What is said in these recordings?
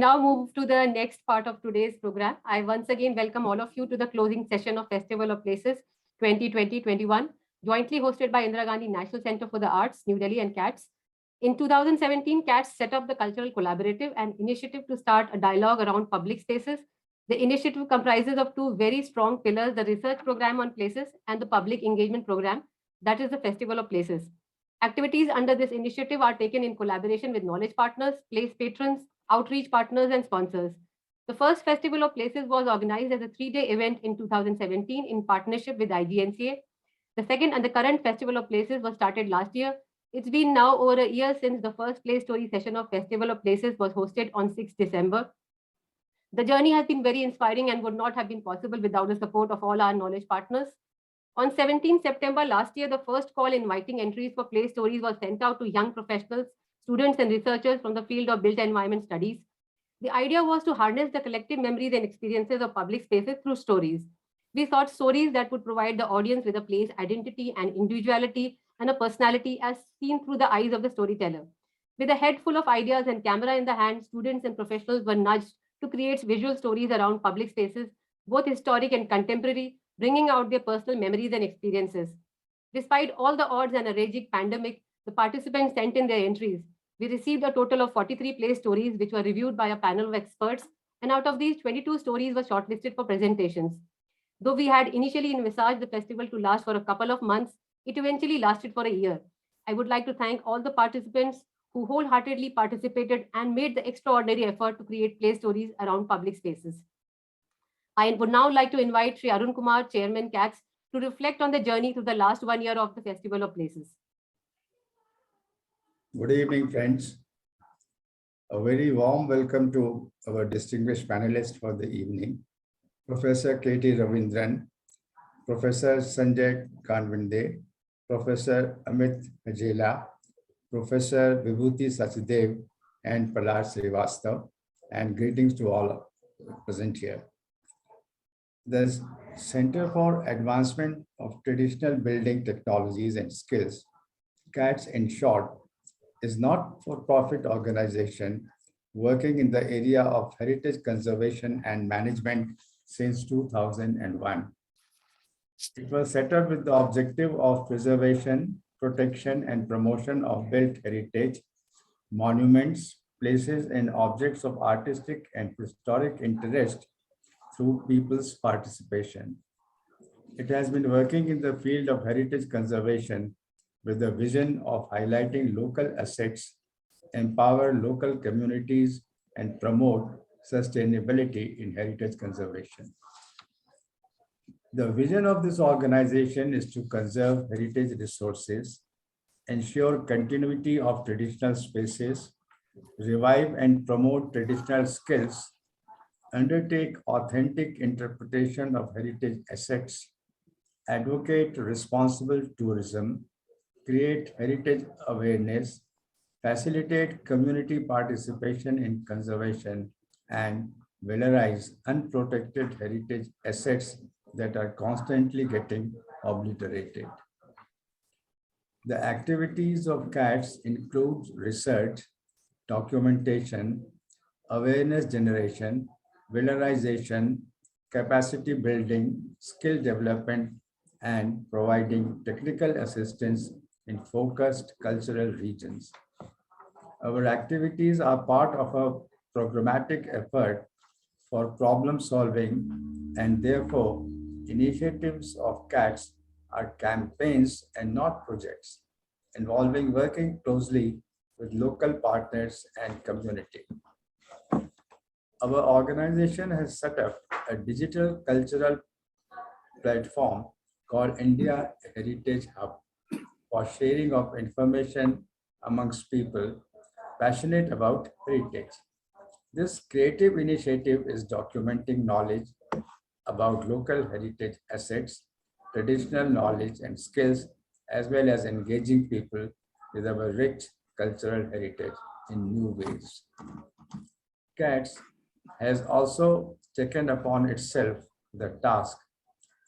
now move to the next part of today's program. I once again welcome all of you to the closing session of Festival of Places 2020-21, jointly hosted by Indira Gandhi National Center for the Arts, New Delhi, and CATS. In 2017, CATS set up the Cultural Collaborative, an initiative to start a dialogue around public spaces. The initiative comprises of two very strong pillars, the research program on places and the public engagement program, that is the Festival of Places. Activities under this initiative are taken in collaboration with knowledge partners, place patrons, outreach partners, and sponsors. The first Festival of Places was organized as a 3-day event in 2017 in partnership with IGNCA. The second and the current Festival of Places was started last year. It's been now over a year since the first Place Story session of Festival of Places was hosted on 6th December. The journey has been very inspiring and would not have been possible without the support of all our knowledge partners. On 17 September last year, the first call inviting entries for Place Stories was sent out to young professionals, students, and researchers from the field of built environment studies. The idea was to harness the collective memories and experiences of public spaces through stories. We sought stories that would provide the audience with a place identity and individuality and a personality as seen through the eyes of the storyteller. With a head full of ideas and camera in the hand, students and professionals were nudged to create visual stories around public spaces, both historic and contemporary, bringing out their personal memories and experiences. Despite all the odds and a raging pandemic, the participants sent in their entries. We received a total of 43 place stories, which were reviewed by a panel of experts, and out of these, 22 stories were shortlisted for presentations. Though we had initially envisaged the festival to last for a couple of months, it eventually lasted for a year. I would like to thank all the participants who wholeheartedly participated and made the extraordinary effort to create place stories around public spaces. I would now like to invite Sri Arun Kumar, Chairman CATS, to reflect on the journey through the last 1 year of the Festival of Places. Good evening, friends. A very warm welcome to our distinguished panelists for the evening, Professor K.T. Ravindran, Professor Sanjay Kanvinde, Professor Amit Hajela, Professor Vibhuti Sachdev, and Prahlad Srivastav, and greetings to all present here. The Center for Advancement of Traditional Building Technologies and Skills, CATS in short, is not for-profit organization working in the area of heritage conservation and management since 2001. It was set up with the objective of preservation, protection, and promotion of built heritage, monuments, places, and objects of artistic and historic interest through people's participation. It has been working in the field of heritage conservation with the vision of highlighting local assets, empower local communities, and promote sustainability in heritage conservation. The vision of this organization is to conserve heritage resources, ensure continuity of traditional spaces, revive and promote traditional skills, undertake authentic interpretation of heritage assets, advocate responsible tourism, create heritage awareness, facilitate community participation in conservation, and valorize unprotected heritage assets that are constantly getting obliterated. The activities of CATS include research, documentation, awareness generation, valorization, capacity building, skill development, and providing technical assistance in focused cultural regions. Our activities are part of a programmatic effort for problem solving, and therefore initiatives of CATS are campaigns and not projects, involving working closely with local partners and community. Our organization has set up a digital cultural platform called India Heritage Hub for sharing of information amongst people passionate about heritage. This creative initiative is documenting knowledge about local heritage assets, traditional knowledge and skills, as well as engaging people with our rich cultural heritage in new ways. CATS has also taken upon itself the task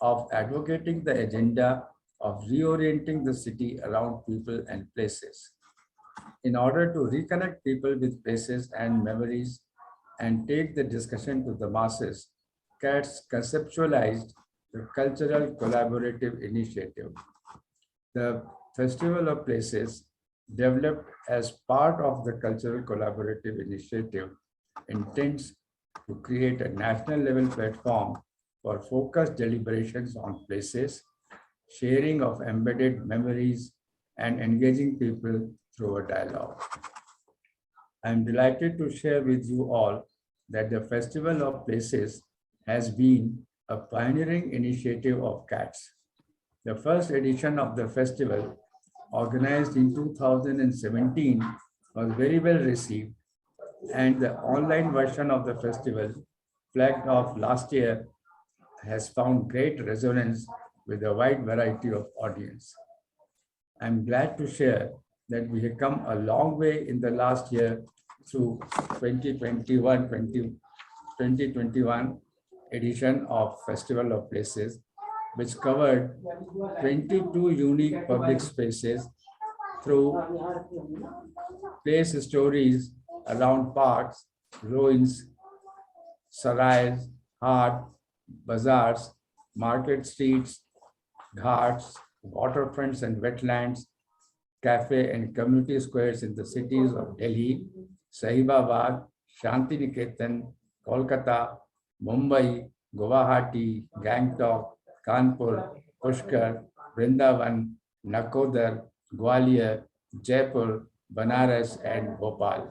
of advocating the agenda of reorienting the city around people and places. In order to reconnect people with places and memories, and take the discussion to the masses, CATS conceptualized the Cultural Collaborative Initiative. The Festival of Places, developed as part of the Cultural Collaborative Initiative, intends to create a national level platform for focused deliberations on places, sharing of embedded memories, and engaging people through a dialogue. I am delighted to share with you all that the Festival of Places has been a pioneering initiative of CATS. The first edition of the festival, organized in 2017, was very well received, and the online version of the festival, flagged off last year, has found great resonance with a wide variety of audience. I'm glad to share that we have come a long way in the last year through 2021 edition of Festival of Places, which covered 22 unique public spaces through place stories around parks, ruins, sarais, haat, bazaars, market streets, ghats, waterfronts and wetlands, cafe and community squares in the cities of Delhi, Sahibabad, Shantiniketan, Kolkata, Mumbai, Guwahati, Gangtok, Kanpur, Pushkar, Vrindavan, Nakodar, Gwalior, Jaipur, Banaras, and Bhopal.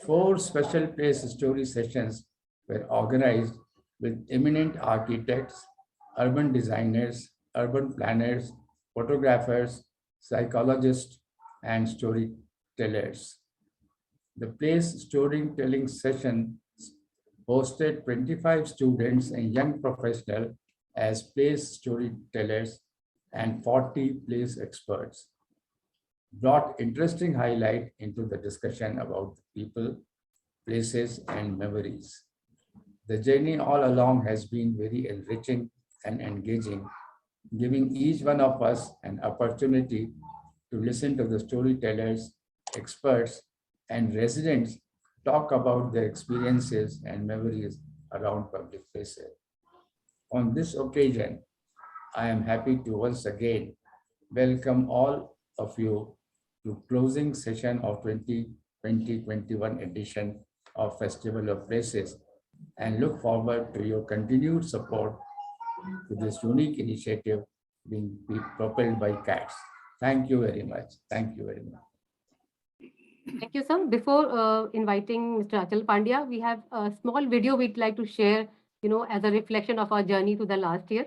4 special place story sessions were organized with eminent architects, urban designers, urban planners, photographers, psychologists, and storytellers. The place storytelling session hosted 25 students and young professionals as place storytellers and 40 place experts, brought interesting highlight into the discussion about people, places, and memories. The journey all along has been very enriching and engaging, giving each one of us an opportunity to listen to the storytellers, experts, and residents talk about their experiences and memories around public places. On this occasion, I am happy to once again welcome all of you to closing session of 2020-21 edition of Festival of Places, and look forward to your continued support to this unique initiative being propelled by CATS. Thank you very much. Thank you very much. Thank you, sir. Before inviting Mr. Achal Pandya, we have a small video we'd like to share, as a reflection of our journey to the last year.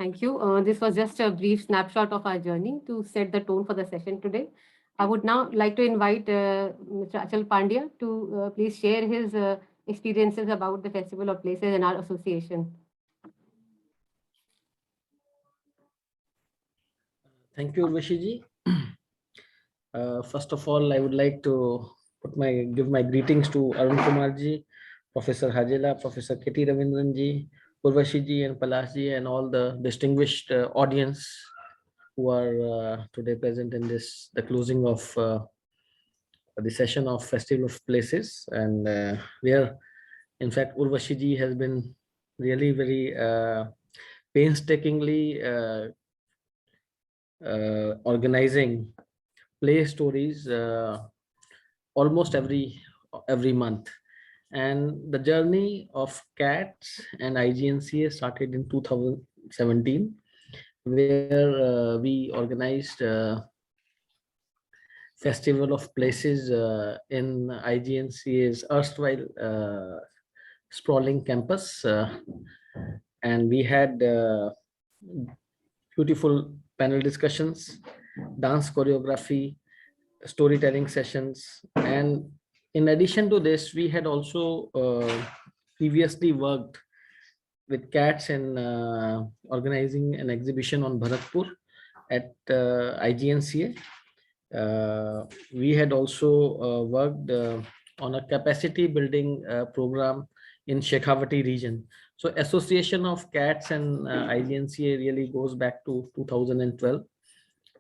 Thank you. This was just a brief snapshot of our journey to set the tone for the session today. I would now like to invite Mr. Achal Pandya to please share his experiences about the Festival of Places and our association. Thank you, Urvashi ji. First of all, I would like to give my greetings to Arun Kumar ji, Professor Hajela, Professor K.T. Ravindran ji, Urvashi ji and Palash ji, and all the distinguished audience who are today present in the closing of the session of Festival of Places. And where, in fact, Urvashi ji has been really very painstakingly organizing play stories almost every month. And the journey of CATS and IGNCA started in 2017, where we organized Festival of Places in IGNCA's erstwhile sprawling campus. And we had beautiful panel discussions, dance choreography, storytelling sessions. And in addition to this, we had also previously worked with CATS in organizing an exhibition on Bharatpur at IGNCA. We had also worked on a capacity building program in Shekhawati region. So association of CATS and IGNCA really goes back to 2012.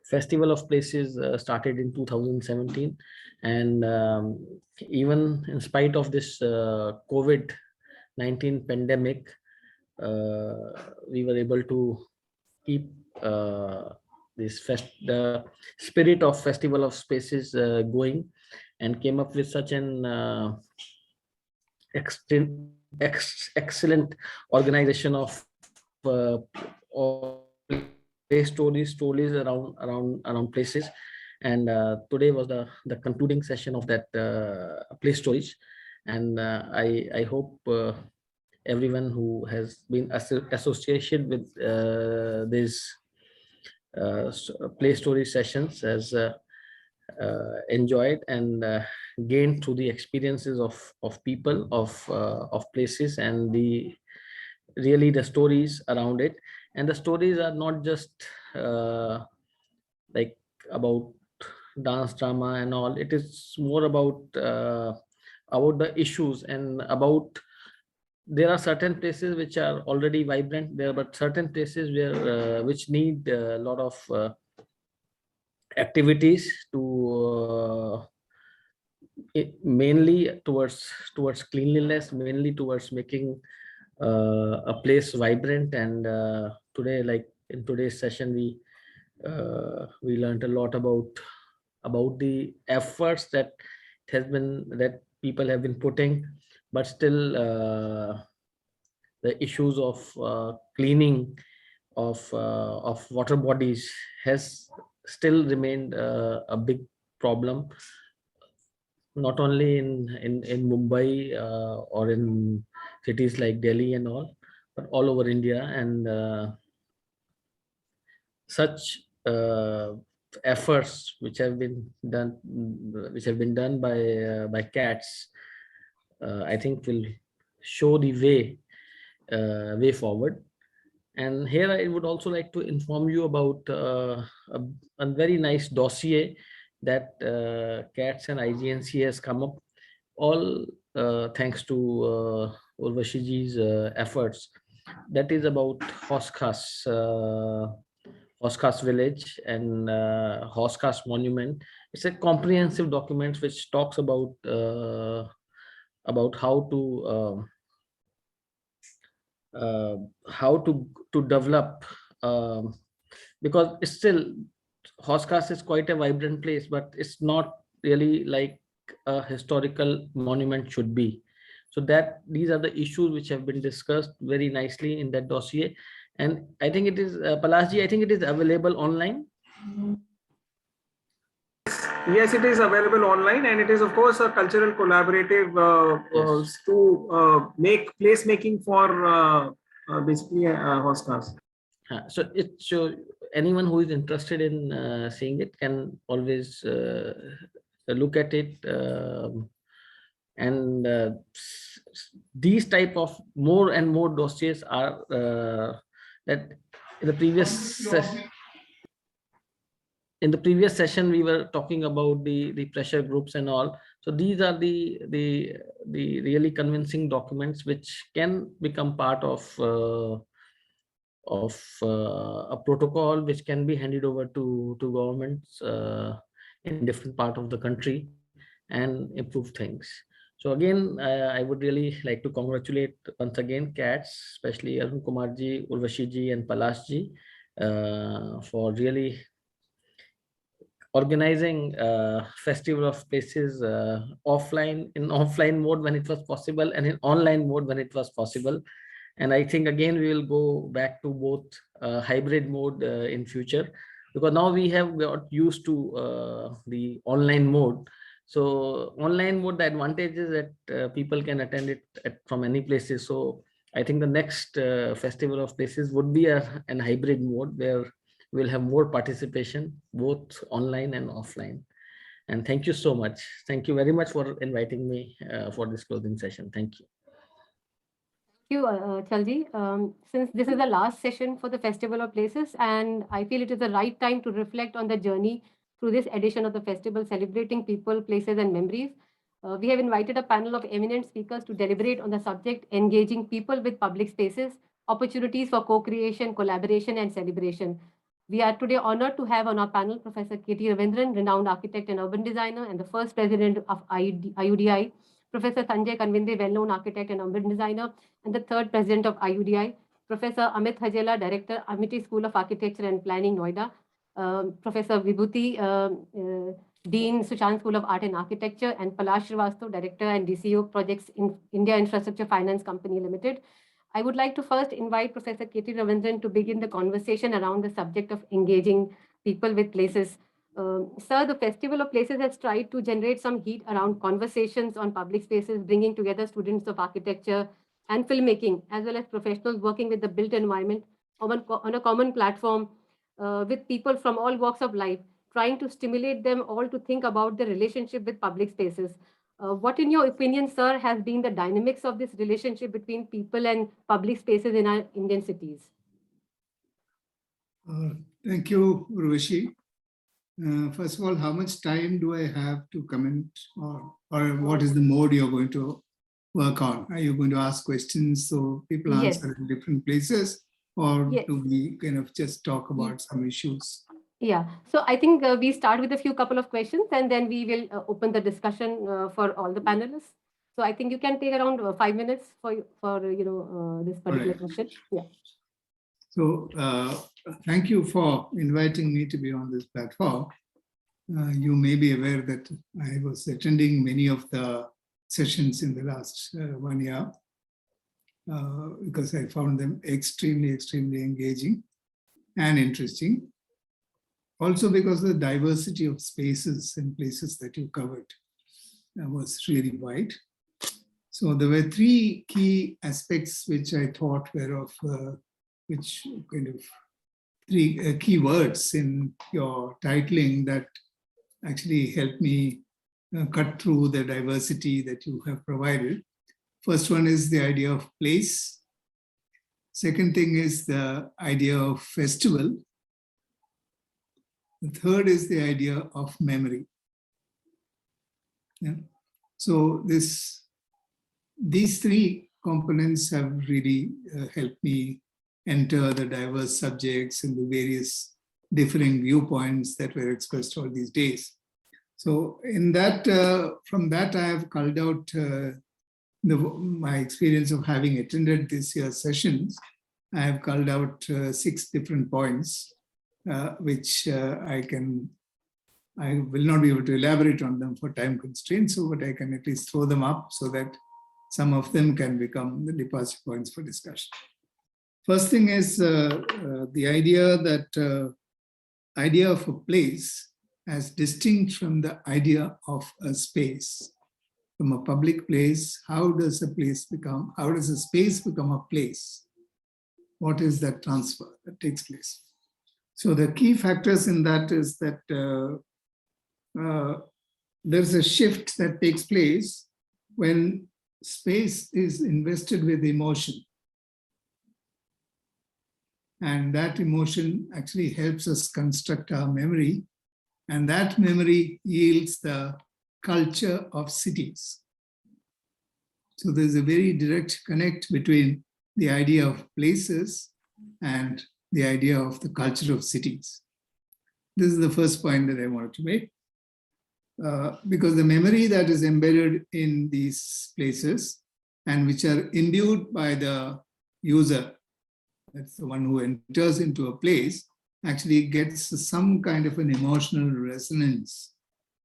Festival of Places started in 2017, and even in spite of this COVID-19 pandemic, we were able to keep the spirit of Festival of Places going, and came up with such an excellent organization of play stories around places. And today was the concluding session of that play stories. And I hope everyone who has been associated with these play story sessions has enjoyed and gained through the experiences of people, of places, and the stories around it. And the stories are not just like about dance, drama and all. It is more about the issues, and about there are certain places which are already vibrant there, but certain places where which need a lot of activities to mainly towards cleanliness, mainly towards making a place vibrant. And today, like in today's session, we learned a lot about the efforts that people have been putting, but still the issues of cleaning of water bodies has still remained a big problem, not only in Mumbai or in cities like Delhi and all, but all over India. And such efforts which have been done by CATS, I think will show the way forward. And here I would also like to inform you about a very nice dossier that CATS and IGNC has come up, all thanks to Urvashi ji's efforts. That is about Hoskas village and Hoskas monument. It's a comprehensive document which talks about how to develop, because it's still, Hoskas is quite a vibrant place, but it's not really like a historical monument should be. So that these are the issues which have been discussed very nicely in that dossier. And I think it is Palash ji, I think it is available online. Yes, it is available online, and it is of course a cultural collaborative Yes. to make placemaking for basically Hoskas. So anyone who is interested in seeing it can always look at it, and these type of more and more dossiers are that in the previous session we were talking about the pressure groups and all. So these are the really convincing documents which can become part of a protocol which can be handed over to governments in different part of the country and improve things. So again, I would really like to congratulate once again CATS, especially Arun Kumar ji, Urvashi ji, and Palash ji for really organizing Festival of Places in offline mode when it was possible, and in online mode when it was possible. And I think again we will go back to both hybrid mode in future, because now we have got used to the online mode. So online mode, the advantage is that people can attend it from any places. So I think the next Festival of Places would be an hybrid mode where we'll have more participation, both online and offline. And thank you so much. Thank you very much for inviting me for this closing session. Thank you. Thank you, Chalji. Since this is the last session for the Festival of Places, and I feel it is the right time to reflect on the journey through this edition of the festival, celebrating people, places, and memories. We have invited a panel of eminent speakers to deliberate on the subject, engaging people with public spaces, opportunities for co-creation, collaboration, and celebration. We are today honored to have on our panel Professor K.T. Ravindran, renowned architect and urban designer, and the first president of IUDI, Professor Sanjay Kanvinde, well-known architect and urban designer, and the third president of IUDI, Professor Amit Hajela, director, Amity School of Architecture and Planning, Noida, Professor Vibhuti, Dean, Sushant School of Art and Architecture, and Palash Srivastav, director and DCO projects in India Infrastructure Finance Company Limited. I would like to first invite Professor K.T. Ravindran to begin the conversation around the subject of engaging people with places. Sir, the Festival of Places has tried to generate some heat around conversations on public spaces, bringing together students of architecture and filmmaking, as well as professionals working with the built environment on a common platform with people from all walks of life, trying to stimulate them all to think about the relationship with public spaces. What, in your opinion, sir, has been the dynamics of this relationship between people and public spaces in our Indian cities? Thank you, Urvashi. First of all, how much time do I have to comment, or what is the mode you're going to work on? Are you going to ask questions so people answer in different places, or do we kind of just talk about some issues? Yeah, so I think we start with a couple of questions, and then we will open the discussion for all the panelists. So I think you can take around 5 minutes for this particular question. Yeah. So thank you for inviting me to be on this platform. You may be aware that I was attending many of the sessions in the last 1 year because I found them extremely, extremely engaging and interesting. Also because the diversity of spaces and places that you covered was really wide. So there were 3 key aspects which I thought were of which kind of 3 key words in your titling that actually helped me cut through the diversity that you have provided. First one is the idea of place. Second thing is the idea of festival. The third is the idea of memory. Yeah. So these 3 components have really helped me enter the diverse subjects and the various differing viewpoints that were expressed all these days. So in that, from that, I have culled out my experience of having attended this year's sessions. I have culled out 6 different points, which I will not be able to elaborate on them for time constraints, so but I can at least throw them up so that some of them can become the departure points for discussion. First thing is the idea that idea of a place as distinct from the idea of a space. From a public place, how does a space become a place? what is that transfer that takes place? So the key factors in that is that there's a shift that takes place when space is invested with emotion. And that emotion actually helps us construct our memory. And that memory yields the culture of cities. So there's a very direct connect between the idea of places and the idea of the culture of cities. This is the first point that I wanted to make. Because the memory that is embedded in these places and which are imbued by the user, that's the one who enters into a place, actually gets some kind of an emotional resonance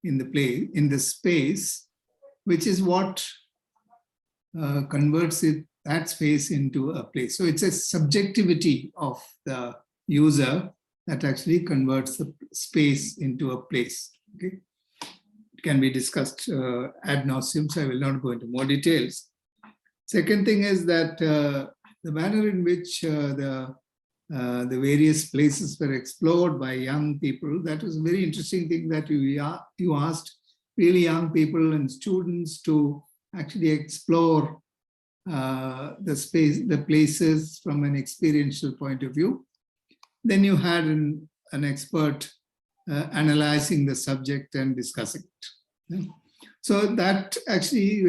in the space, which is what converts that space into a place. So it's a subjectivity of the user that actually converts the space into a place. Okay, it can be discussed ad nauseum, so I will not go into more details. Second thing is that the manner in which the various places were explored by young people, that was a very interesting thing that you asked really young people and students to actually explore the places from an experiential point of view. Then you had an expert analyzing the subject and discussing it. So that actually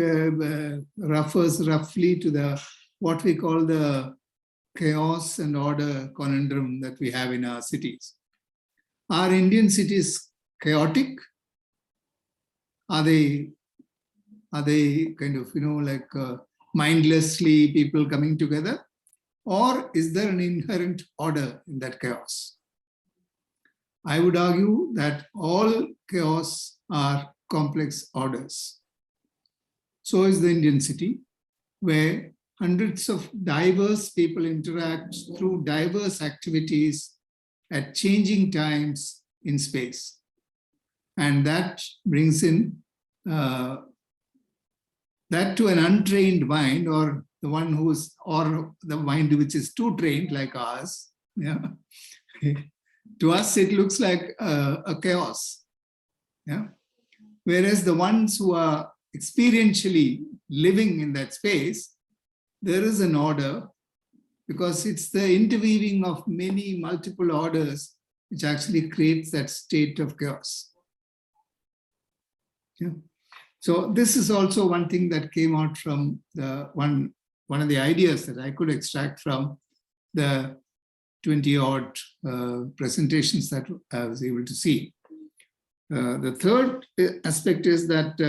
refers roughly to what we call the chaos and order conundrum that we have in our cities. Are Indian cities chaotic? Are they kind of, like mindlessly people coming together? Or is there an inherent order in that chaos? I would argue that all chaos are complex orders. So is the Indian city, where hundreds of diverse people interact through diverse activities at changing times in space. And that brings in that to an untrained mind, or the one or the mind which is too trained like ours. Yeah. To us, it looks like a chaos. Yeah. Whereas the ones who are experientially living in that space, there is an order, because it's the interweaving of many multiple orders which actually creates that state of chaos. Yeah. So this is also one thing that came out from the one of the ideas that I could extract from the 20-odd presentations that I was able to see. The third aspect is that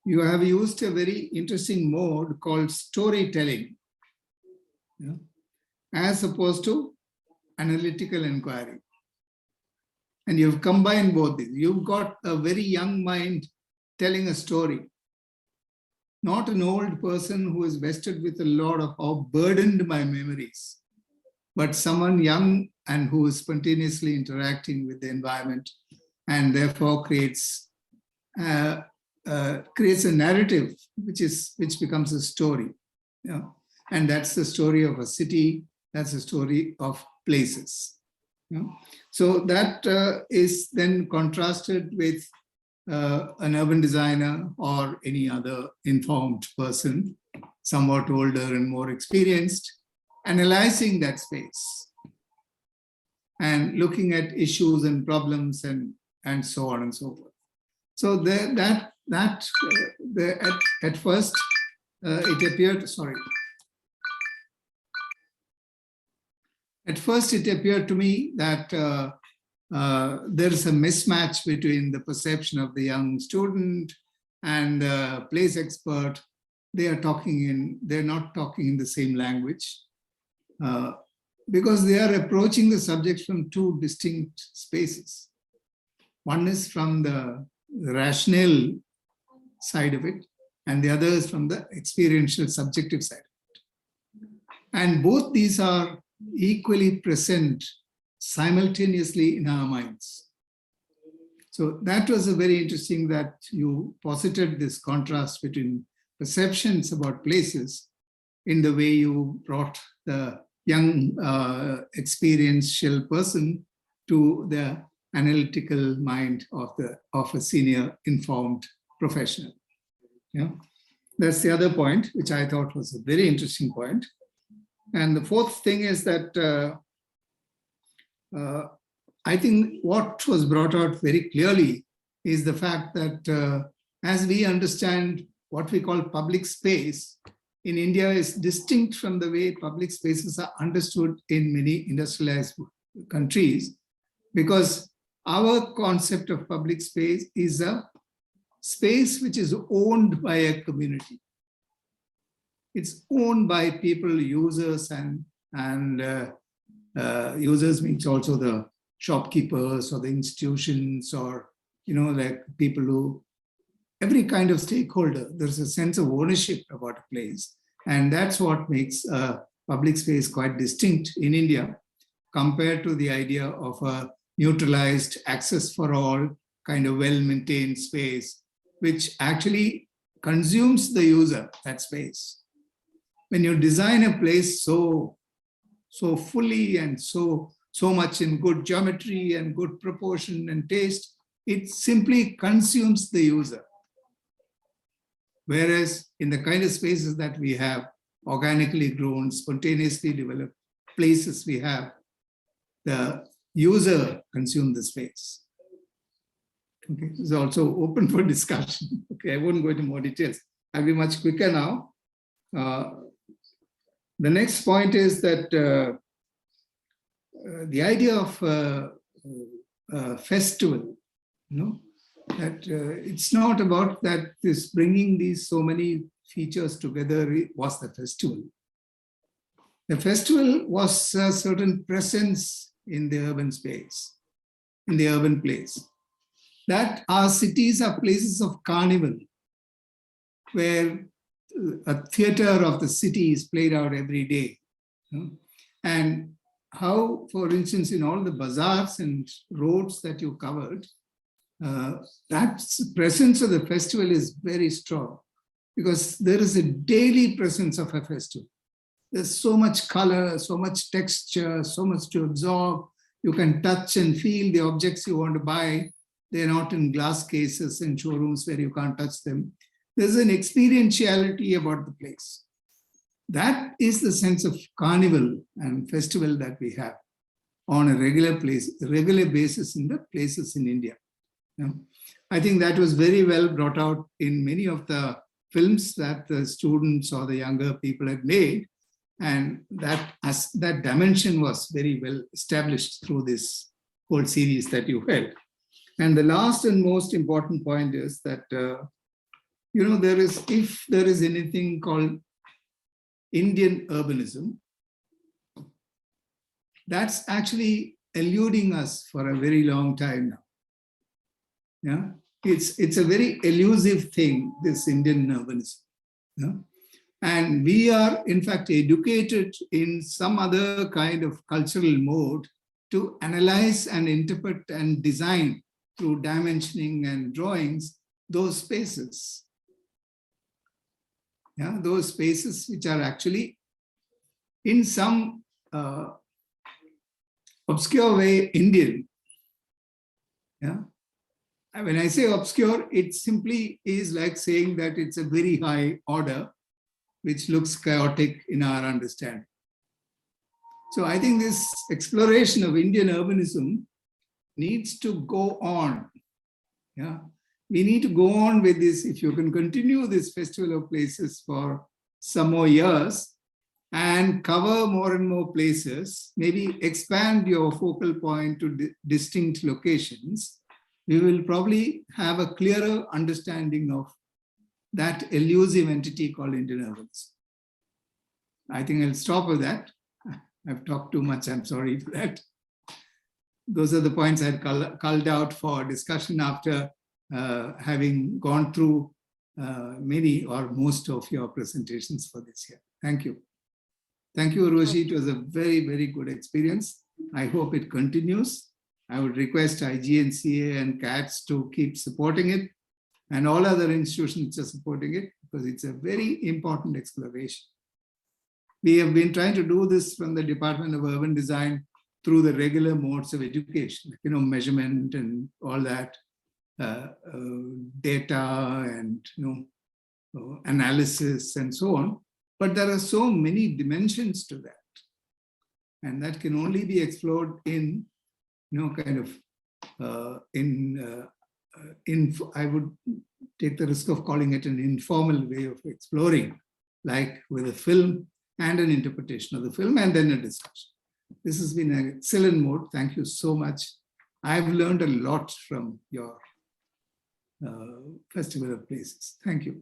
you have used a very interesting mode called storytelling, as opposed to analytical inquiry. And you've combined both these. You've got a very young mind telling a story, not an old person who is vested with a lot of, or burdened by memories, but someone young and who is spontaneously interacting with the environment, and therefore creates a narrative which becomes a story. And that's the story of a city, that's the story of places. So that is then contrasted with an urban designer or any other informed person, somewhat older and more experienced, analyzing that space and looking at issues and problems and so on and so forth. So at first it appeared, At first it appeared to me that there is a mismatch between the perception of the young student and the place expert. They're not talking in the same language, because they are approaching the subject from two distinct spaces. One is from the rational side of it, and the other is from the experiential subjective side of it. And both these are equally present simultaneously in our minds. So that was a very interesting that you posited this contrast between perceptions about places in the way you brought the young experiential person to the analytical mind of a senior informed professional. Yeah, that's the other point, which I thought was a very interesting point. And the fourth thing is that I think what was brought out very clearly is the fact that as we understand what we call public space in India is distinct from the way public spaces are understood in many industrialized countries, because our concept of public space is a space which is owned by a community. It's owned by people, users, and users means also the shopkeepers or the institutions, or like people who, every kind of stakeholder. There's a sense of ownership about a place, and that's what makes public space quite distinct in India compared to the idea of a neutralized, access for all kind of well-maintained space, which actually consumes the user, that space. When you design a place so fully and so much in good geometry and good proportion and taste, it simply consumes the user. Whereas in the kind of spaces that we have, organically grown, spontaneously developed places we have, the user consumes the space. Okay, it's also open for discussion. Okay, I won't go into more details. I'll be much quicker now. The next point is that the idea of festival, that it's not about that this bringing these so many features together was the festival. The festival was a certain presence in the urban space, in the urban place. That our cities are places of carnival, where a theater of the city is played out every day. And how, for instance, in all the bazaars and roads that you covered, that presence of the festival is very strong, because there is a daily presence of a festival. There's so much color, so much texture, so much to absorb. You can touch and feel the objects you want to buy. They're not in glass cases in showrooms where you can't touch them. There's an experientiality about the place. That is the sense of carnival and festival that we have on a regular basis in the places in India. I think that was very well brought out in many of the films that the students or the younger people had made, and that dimension was very well established through this whole series that you held. And the last and most important point is that if there is anything called Indian urbanism, that's actually eluding us for a very long time now. Yeah, it's a very elusive thing, this Indian urbanism. Yeah? And we are, in fact, educated in some other kind of cultural mode to analyze and interpret and design through dimensioning and drawings those spaces. Yeah, those spaces which are actually in some obscure way Indian. Yeah. When I say obscure, it simply is like saying that it's a very high order, which looks chaotic in our understanding. So I think this exploration of Indian urbanism needs to go on. Yeah. We need to go on with this. If you can continue this Festival of Places for some more years and cover more and more places, maybe expand your focal point to distinct locations, we will probably have a clearer understanding of that elusive entity called Indian urbanism. I think I'll stop with that. I've talked too much, I'm sorry for that. Those are the points I had culled out for discussion after having gone through many or most of your presentations for this year. Thank you. Thank you, Urvashi. It was a very, very good experience. I hope it continues. I would request IGNCA and CATS to keep supporting it, and all other institutions which are supporting it, because it's a very important exploration. we have been trying to do this from the Department of Urban Design through the regular modes of education, measurement and all that, data and analysis and so on. But there are so many dimensions to that, and that can only be explored in I would take the risk of calling it an informal way of exploring, like with a film and an interpretation of the film and then a discussion. This has been an excellent mode. Thank you so much. I've learned a lot from your Festival of Places. Thank you.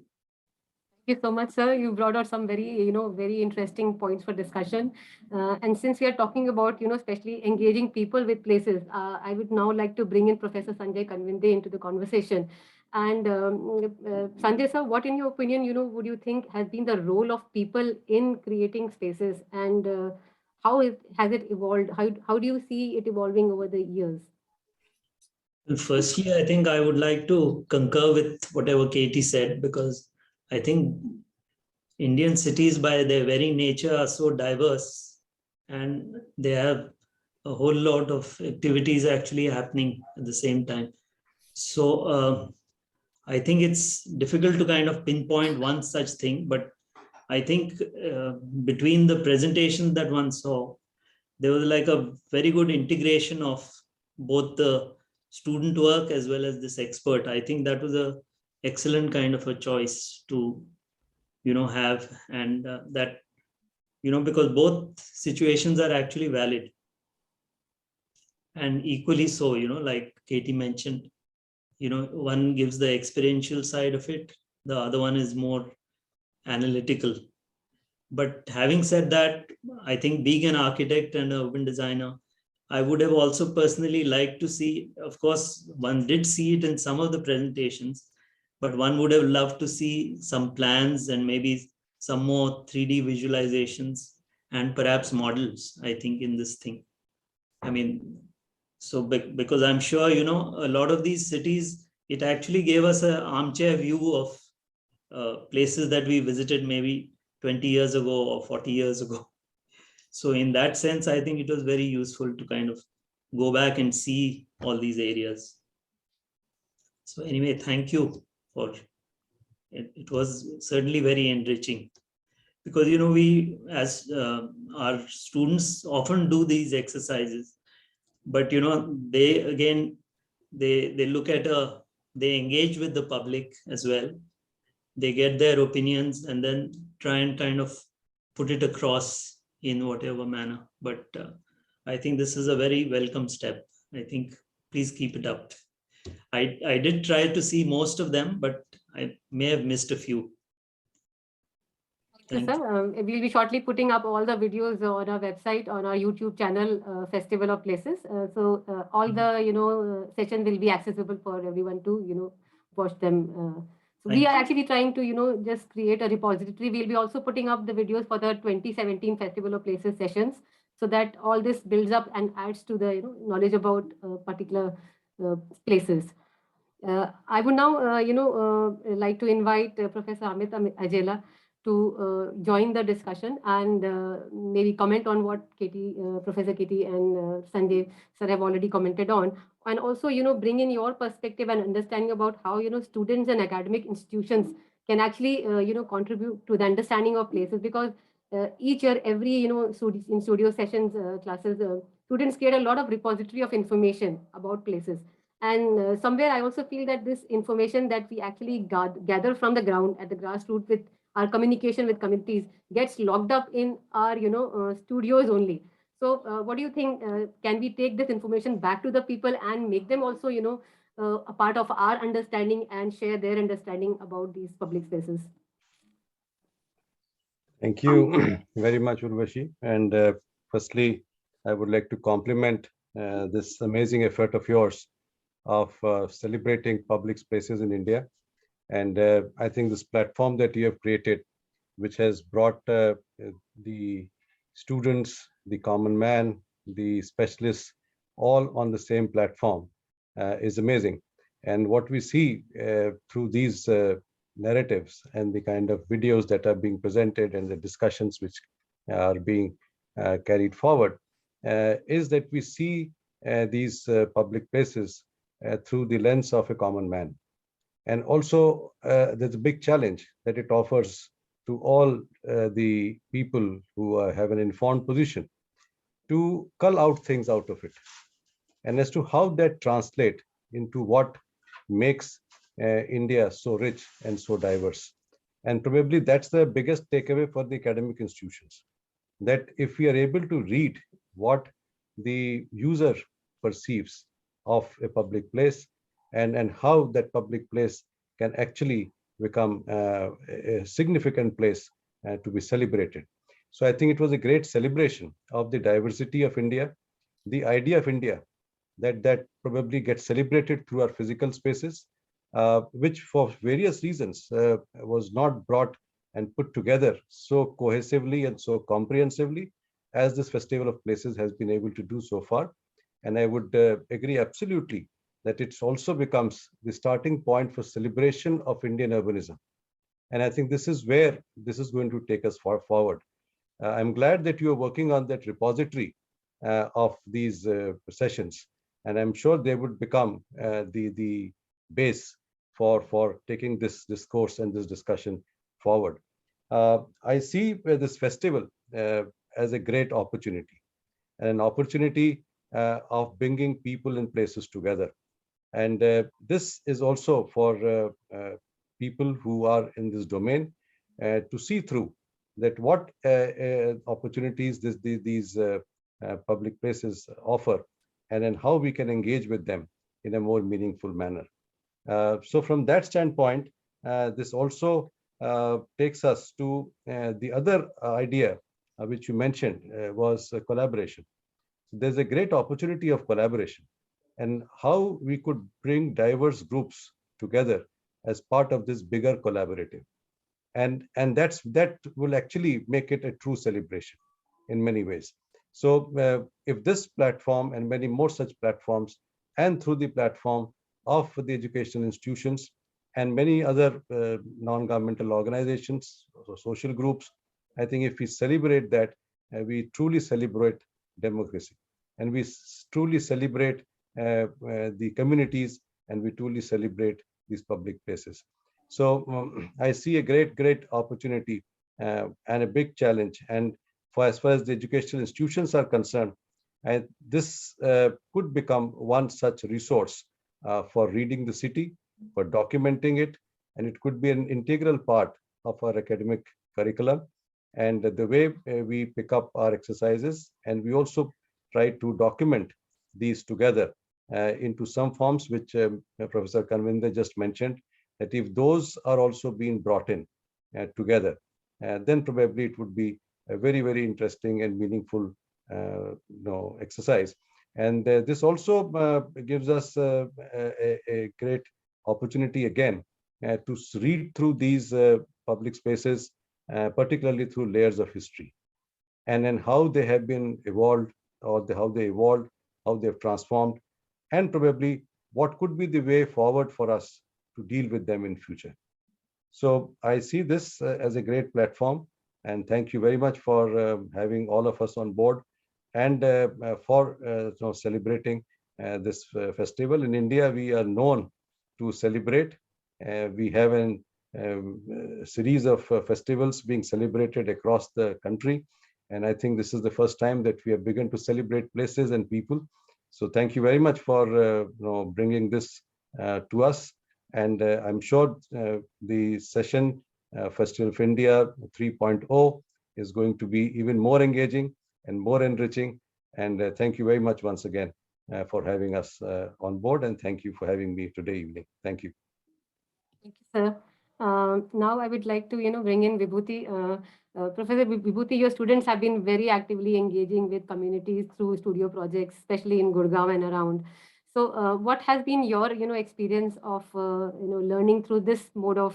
Thank you so much, sir. You brought out some very interesting points for discussion. And since we are talking about, especially engaging people with places, I would now like to bring in Professor Sanjay Kanvinde into the conversation. And Sanjay, sir, what in your opinion, would you think has been the role of people in creating spaces, and how has it evolved? How do you see it evolving over the years? Well, firstly, I think I would like to concur with whatever Katie said, because I think Indian cities by their very nature are so diverse, and they have a whole lot of activities actually happening at the same time. So I think it's difficult to kind of pinpoint one such thing, but I think between the presentation that one saw, there was like a very good integration of both the student work as well as this expert. I think that was a excellent kind of a choice to have, and that because both situations are actually valid, and equally so, like Katie mentioned, one gives the experiential side of it, the other one is more analytical. But having said that, I think being an architect and an urban designer, I would have also personally liked to see, of course, one did see it in some of the presentations, but one would have loved to see some plans and maybe some more 3D visualizations and perhaps models, I think, in this thing. I mean, so because I'm sure, a lot of these cities, it actually gave us an armchair view of places that we visited maybe 20 years ago or 40 years ago. So in that sense, I think it was very useful to kind of go back and see all these areas. So anyway, thank you for it. It was certainly very enriching, because, we as our students often do these exercises, but, they look at they engage with the public as well. They get their opinions and then try and kind of put it across in whatever manner. But I think this is a very welcome step. I think please keep it up. I did try to see most of them, but I may have missed a few. Thank you, sir. We'll be shortly putting up all the videos on our website, on our YouTube channel, Festival of Places. So all the sessions will be accessible for everyone to watch them. So we are actually trying to just create a repository. We'll be also putting up the videos for the 2017 Festival of Places sessions, so that all this builds up and adds to the knowledge about particular places. I would now like to invite Professor Amit Ajela to join the discussion and maybe comment on what Professor Katie and Sanjay sir have already commented on, and also bring in your perspective and understanding about how students and academic institutions can actually contribute to the understanding of places, because each year, every in studio sessions, classes, students create a lot of repository of information about places. And somewhere I also feel that this information that we actually gather from the ground at the grassroots with our communication with communities gets locked up in our studios only. So what do you think? Can we take this information back to the people and make them also a part of our understanding and share their understanding about these public spaces? Thank you very much, Urvashi. And firstly, I would like to compliment this amazing effort of yours of celebrating public spaces in India. And I think this platform that you have created, which has brought the students, the common man, the specialists, all on the same platform is amazing. And what we see through these narratives and the kind of videos that are being presented and the discussions which are being carried forward, is that we see these public places through the lens of a common man. And also, there's a big challenge that it offers to all the people who have an informed position to cull out things out of it. And as to how that translate into what makes India so rich and so diverse. And probably that's the biggest takeaway for the academic institutions, that if we are able to read what the user perceives of a public place and how that public place can actually become a significant place to be celebrated. So I think it was a great celebration of the diversity of India, the idea of India that probably gets celebrated through our physical spaces, which for various reasons was not brought and put together so cohesively and so comprehensively as this Festival of Places has been able to do so far. And I would agree absolutely that it also becomes the starting point for celebration of Indian urbanism. And I think this is where this is going to take us far forward. I'm glad that you are working on that repository of these sessions, and I'm sure they would become the base for taking this discourse and this discussion forward. I see this festival as a great opportunity, an opportunity of bringing people and places together. And this is also for people who are in this domain to see through that what opportunities these public places offer, and then how we can engage with them in a more meaningful manner. So from that standpoint, this also takes us to the other idea which you mentioned was collaboration. There's a great opportunity of collaboration and how we could bring diverse groups together as part of this bigger collaborative. And that will actually make it a true celebration in many ways. So if this platform and many more such platforms, and through the platform of the educational institutions and many other non-governmental organizations, or social groups, I think if we celebrate that, we truly celebrate democracy, and we truly celebrate the communities, and we truly celebrate these public places. So I see a great opportunity and a big challenge. And for as far as the educational institutions are concerned, this could become one such resource for reading the city, for documenting it, and it could be an integral part of our academic curriculum and the way we pick up our exercises. And we also try to document these together into some forms, which Professor Kanwinder just mentioned, that if those are also being brought in together, then probably it would be a very interesting and meaningful exercise. And this also gives us a great opportunity again to read through these public spaces, particularly through layers of history, and then how they have been evolved, or how they evolved, how they've transformed, and probably what could be the way forward for us to deal with them in future. So I see this as a great platform, and thank you very much for having all of us on board, and for celebrating this festival. In India, we are known to celebrate. We have a series of festivals being celebrated across the country, and I think this is the first time that we have begun to celebrate places and people. So thank you very much for bringing this to us. And I'm sure the session, Festival of India 3.0, is going to be even more engaging and more enriching. And thank you very much once again for having us on board. And thank you for having me today evening. Thank you. Thank you, sir. Now I would like to, bring in Vibhuti. Professor Vibhuti, your students have been very actively engaging with communities through studio projects, especially in Gurgaon and around. So what has been your, experience of, learning through this mode of,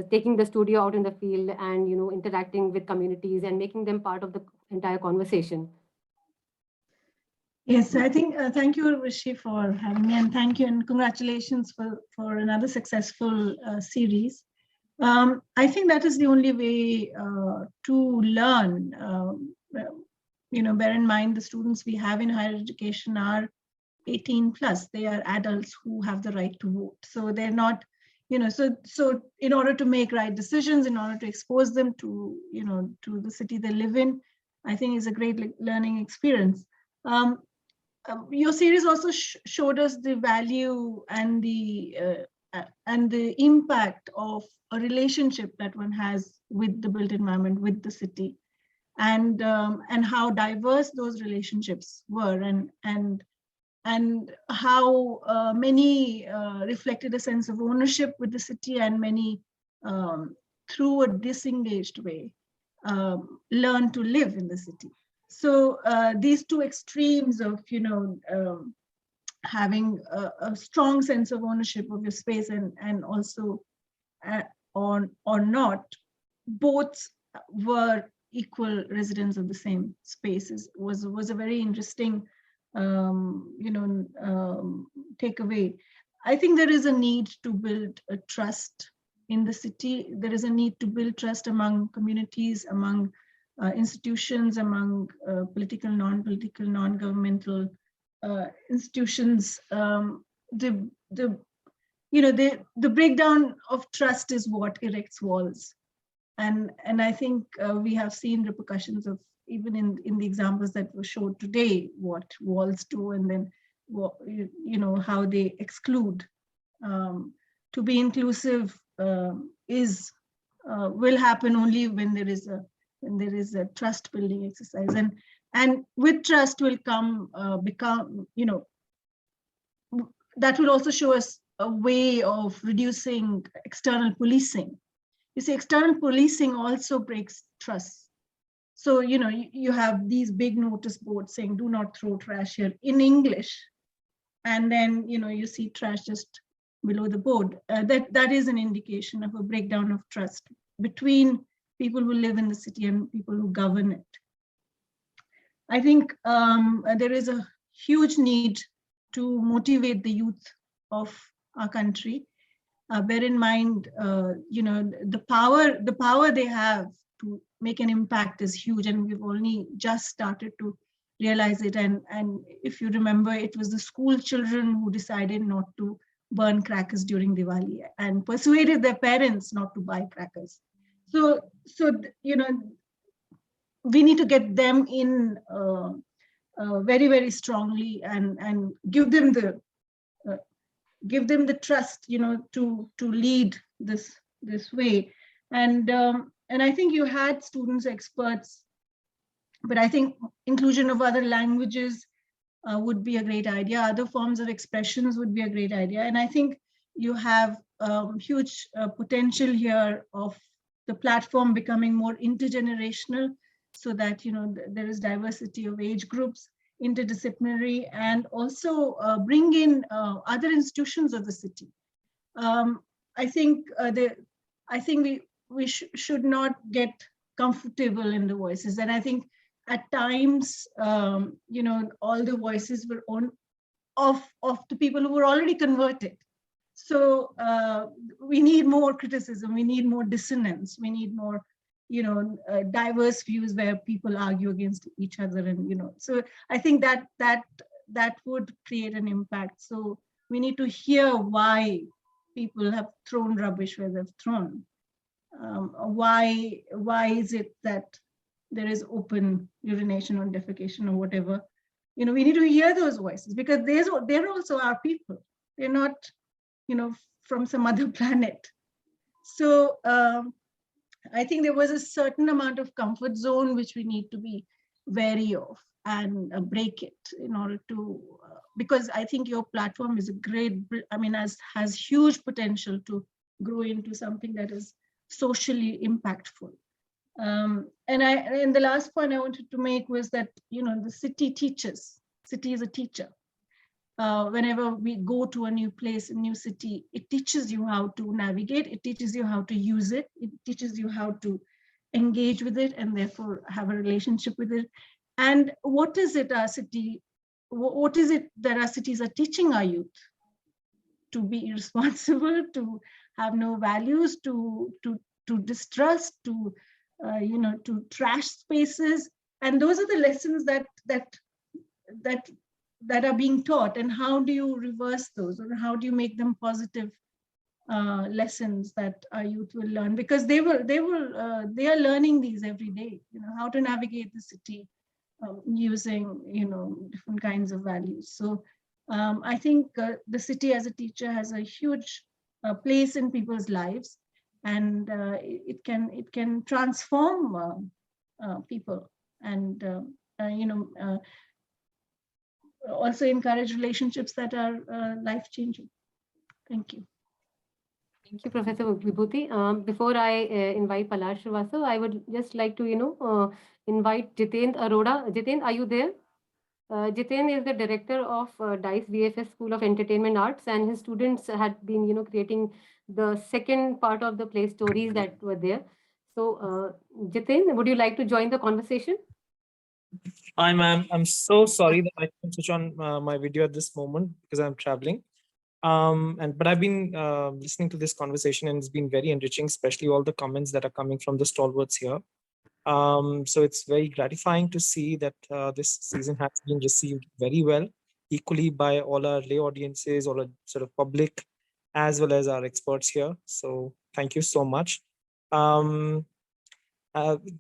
taking the studio out in the field and, interacting with communities and making them part of the entire conversation? Yes, I think, thank you, Urvashi, for having me, and thank you and congratulations for another successful series. I think that is the only way to learn. Bear in mind the students we have in higher education are 18 plus. They are adults who have the right to vote. So they're not, so in order to make right decisions, in order to expose them to, to the city they live in, I think is a great learning experience. Your series also showed us the value and the impact of a relationship that one has with the built environment, with the city, and how diverse those relationships were, and how many reflected a sense of ownership with the city, and many through a disengaged way learn to live in the city. So these two extremes of having a strong sense of ownership of your space and also or not, both were equal residents of the same spaces was a very interesting takeaway. I think there is a need to build a trust in the city. There is a need to build trust among communities, among institutions, among political, non-political, non-governmental institutions. The breakdown of trust is what erects walls, and I think we have seen repercussions of, even in the examples that were showed today, what walls do, and then how they exclude. To be inclusive will happen only when there is a trust building exercise, and with trust will come that will also show us a way of reducing external policing. You see, external policing also breaks trust. So you have these big notice boards saying do not throw trash here in English, and then you see trash just below the board. That is an indication of a breakdown of trust between people who live in the city and people who govern it. I think there is a huge need to motivate the youth of our country. Bear in mind, the power they have to make an impact is huge, and we've only just started to realize it. And if you remember, it was the school children who decided not to burn crackers during Diwali and persuaded their parents not to buy crackers. So we need to get them in very, very strongly, and give them the trust, to lead this way. And I think you had students, experts, but I think inclusion of other languages would be a great idea. Other forms of expressions would be a great idea. And I think you have huge potential here of the platform becoming more intergenerational, so that there is diversity of age groups, interdisciplinary, and also bring in other institutions of the city. I think we should not get comfortable in the voices, and I think at times all the voices were of the people who were already converted. So we need more criticism, we need more dissonance, we need more diverse views where people argue against each other, and so I think that would create an impact. So we need to hear why people have thrown rubbish where they've thrown. Why is it that there is open urination or defecation or whatever? We need to hear those voices, because they're also our people. They're not from some other planet. So I think there was a certain amount of comfort zone which we need to be wary of and break it in order to, because I think your platform is a great, has huge potential to grow into something that is socially impactful. And the last point I wanted to make was that, the city teaches. City is a teacher. Whenever we go to a new place, a new city, it teaches you how to navigate, it teaches you how to use it, it teaches you how to engage with it, and therefore have a relationship with it. And what is it that our cities are teaching our youth? be irresponsible, to have no values, to distrust, to to trash spaces. And those are the lessons that are being taught. And how do you reverse those, or how do you make them positive lessons that our youth will learn? Because they are learning these every day. How to navigate the city using different kinds of values. So I think the city as a teacher has a huge place in people's lives, and it can transform people, and also encourage relationships that are life-changing. Thank you. Thank you, Professor Vibhuti. Before I invite Palash Srivastava, I would just like to, invite Jitendra Arora. Jitendra, are you there? Jitendra is the director of DICE VFS School of Entertainment Arts, and his students had been, creating the second part of the play stories that were there. So, Jitendra, would you like to join the conversation? Hi, ma'am. I'm so sorry that I can't switch on my video at this moment because I'm traveling. But I've been listening to this conversation, and it's been very enriching, especially all the comments that are coming from the stalwarts here. So it's very gratifying to see that this season has been received very well, equally by all our lay audiences, all our sort of public, as well as our experts here. So thank you so much.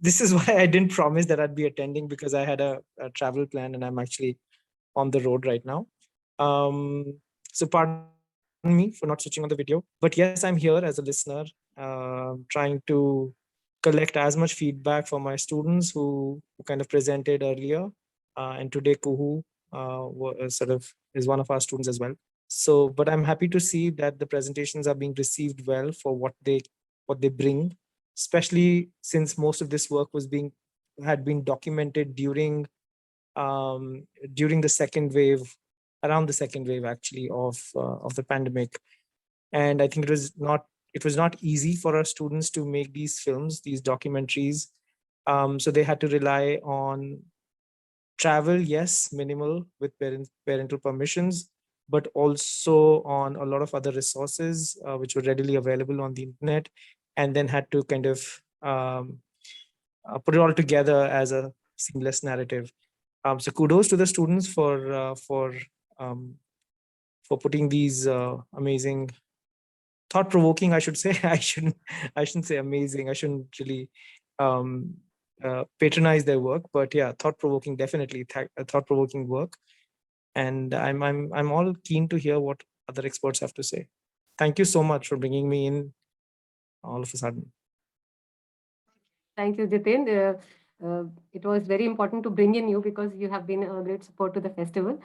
This is why I didn't promise that I'd be attending, because I had a travel plan and I'm actually on the road right now. So pardon me for not switching on the video, but yes, I'm here as a listener, trying to collect as much feedback from my students who kind of presented earlier. And today Kuhu sort of is one of our students as well. So, but I'm happy to see that the presentations are being received well for what they bring, especially since most of this work had been documented during the second wave, around the second wave actually of the pandemic. And I think it was not easy for our students to make these films, these documentaries. So they had to rely on travel, yes, minimal with parental permissions, but also on a lot of other resources which were readily available on the internet, and then had to kind of put it all together as a seamless narrative. So kudos to the students for putting these amazing, thought-provoking, I should say. I shouldn't say amazing. I shouldn't really patronize their work, but yeah, thought-provoking, definitely thought-provoking work. And I'm all keen to hear what other experts have to say. Thank you so much for bringing me in all of a sudden. Thank you, Jitendra. It was very important to bring in you because you have been a great support to the festival.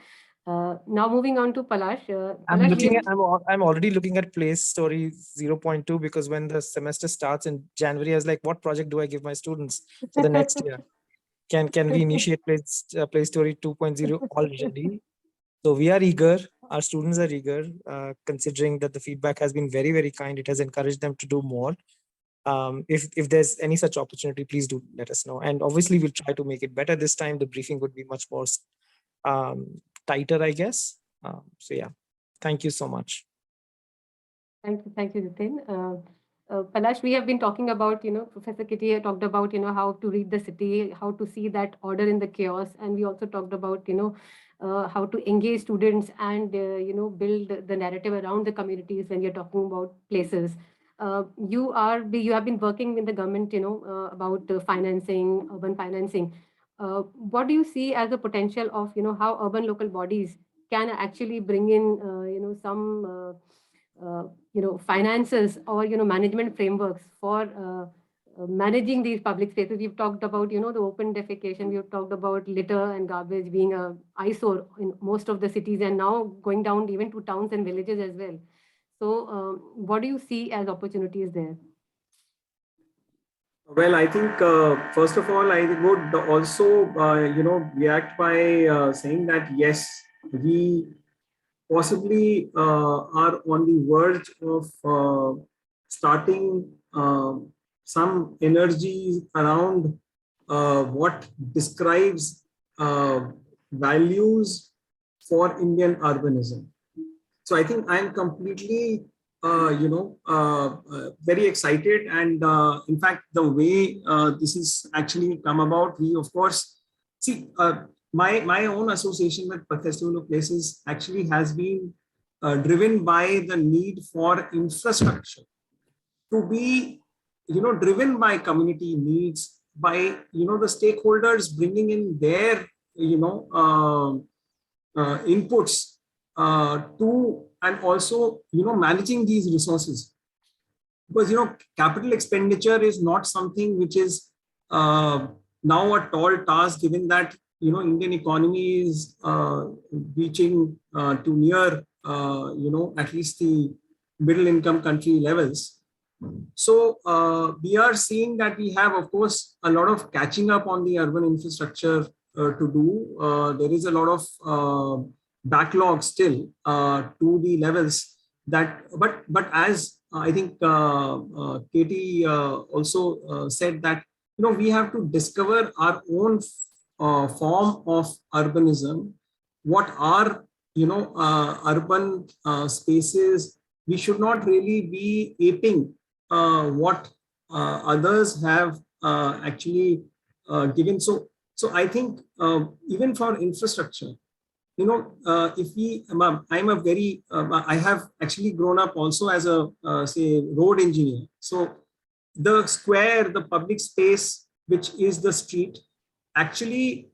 Now moving on to Palash. I'm already looking at Play Story 0.2, because when the semester starts in January, I was like, what project do I give my students for the next year? Can we initiate Play Story 2.0 already? So we are eager. Our students are eager, considering that the feedback has been very, very kind. It has encouraged them to do more. If there's any such opportunity, please do let us know. And obviously, we'll try to make it better this time. The briefing would be much more tighter, I guess. So yeah, thank you so much. Thank you, Jitendra. Palash, we have been talking about, Professor Kitty talked about, how to read the city, how to see that order in the chaos. And we also talked about, how to engage students and, build the narrative around the communities when you're talking about places. You have been working in the government, about financing, urban financing. What do you see as the potential of, how urban local bodies can actually bring in, some finances or management frameworks for managing these public spaces? We've talked about the open defecation, we've talked about litter and garbage being a eyesore in most of the cities, and now going down even to towns and villages as well. So what do you see as opportunities there? Well, I think first of all, I would also react by saying that yes, we possibly are on the verge of starting some energy around what describes values for Indian urbanism. So I think I'm completely, very excited. And in fact, the way this is actually come about, we of course see my own association with Festival of Places actually has been driven by the need for infrastructure to be, driven by community needs, by the stakeholders bringing in their inputs to, and also managing these resources, because capital expenditure is not something which is now a tall task, given that Indian economy is reaching to near at least the middle income country levels. So we are seeing that we have, of course, a lot of catching up on the urban infrastructure to do. There is a lot of backlog still to the levels that, but as I think Katie also said that, we have to discover our own form of urbanism. What are, urban spaces? We should not really be aping what others have actually given. So I think even for infrastructure, if we, I'm a very, I have actually grown up also as a, say, road engineer. So the square, the public space, which is the street, actually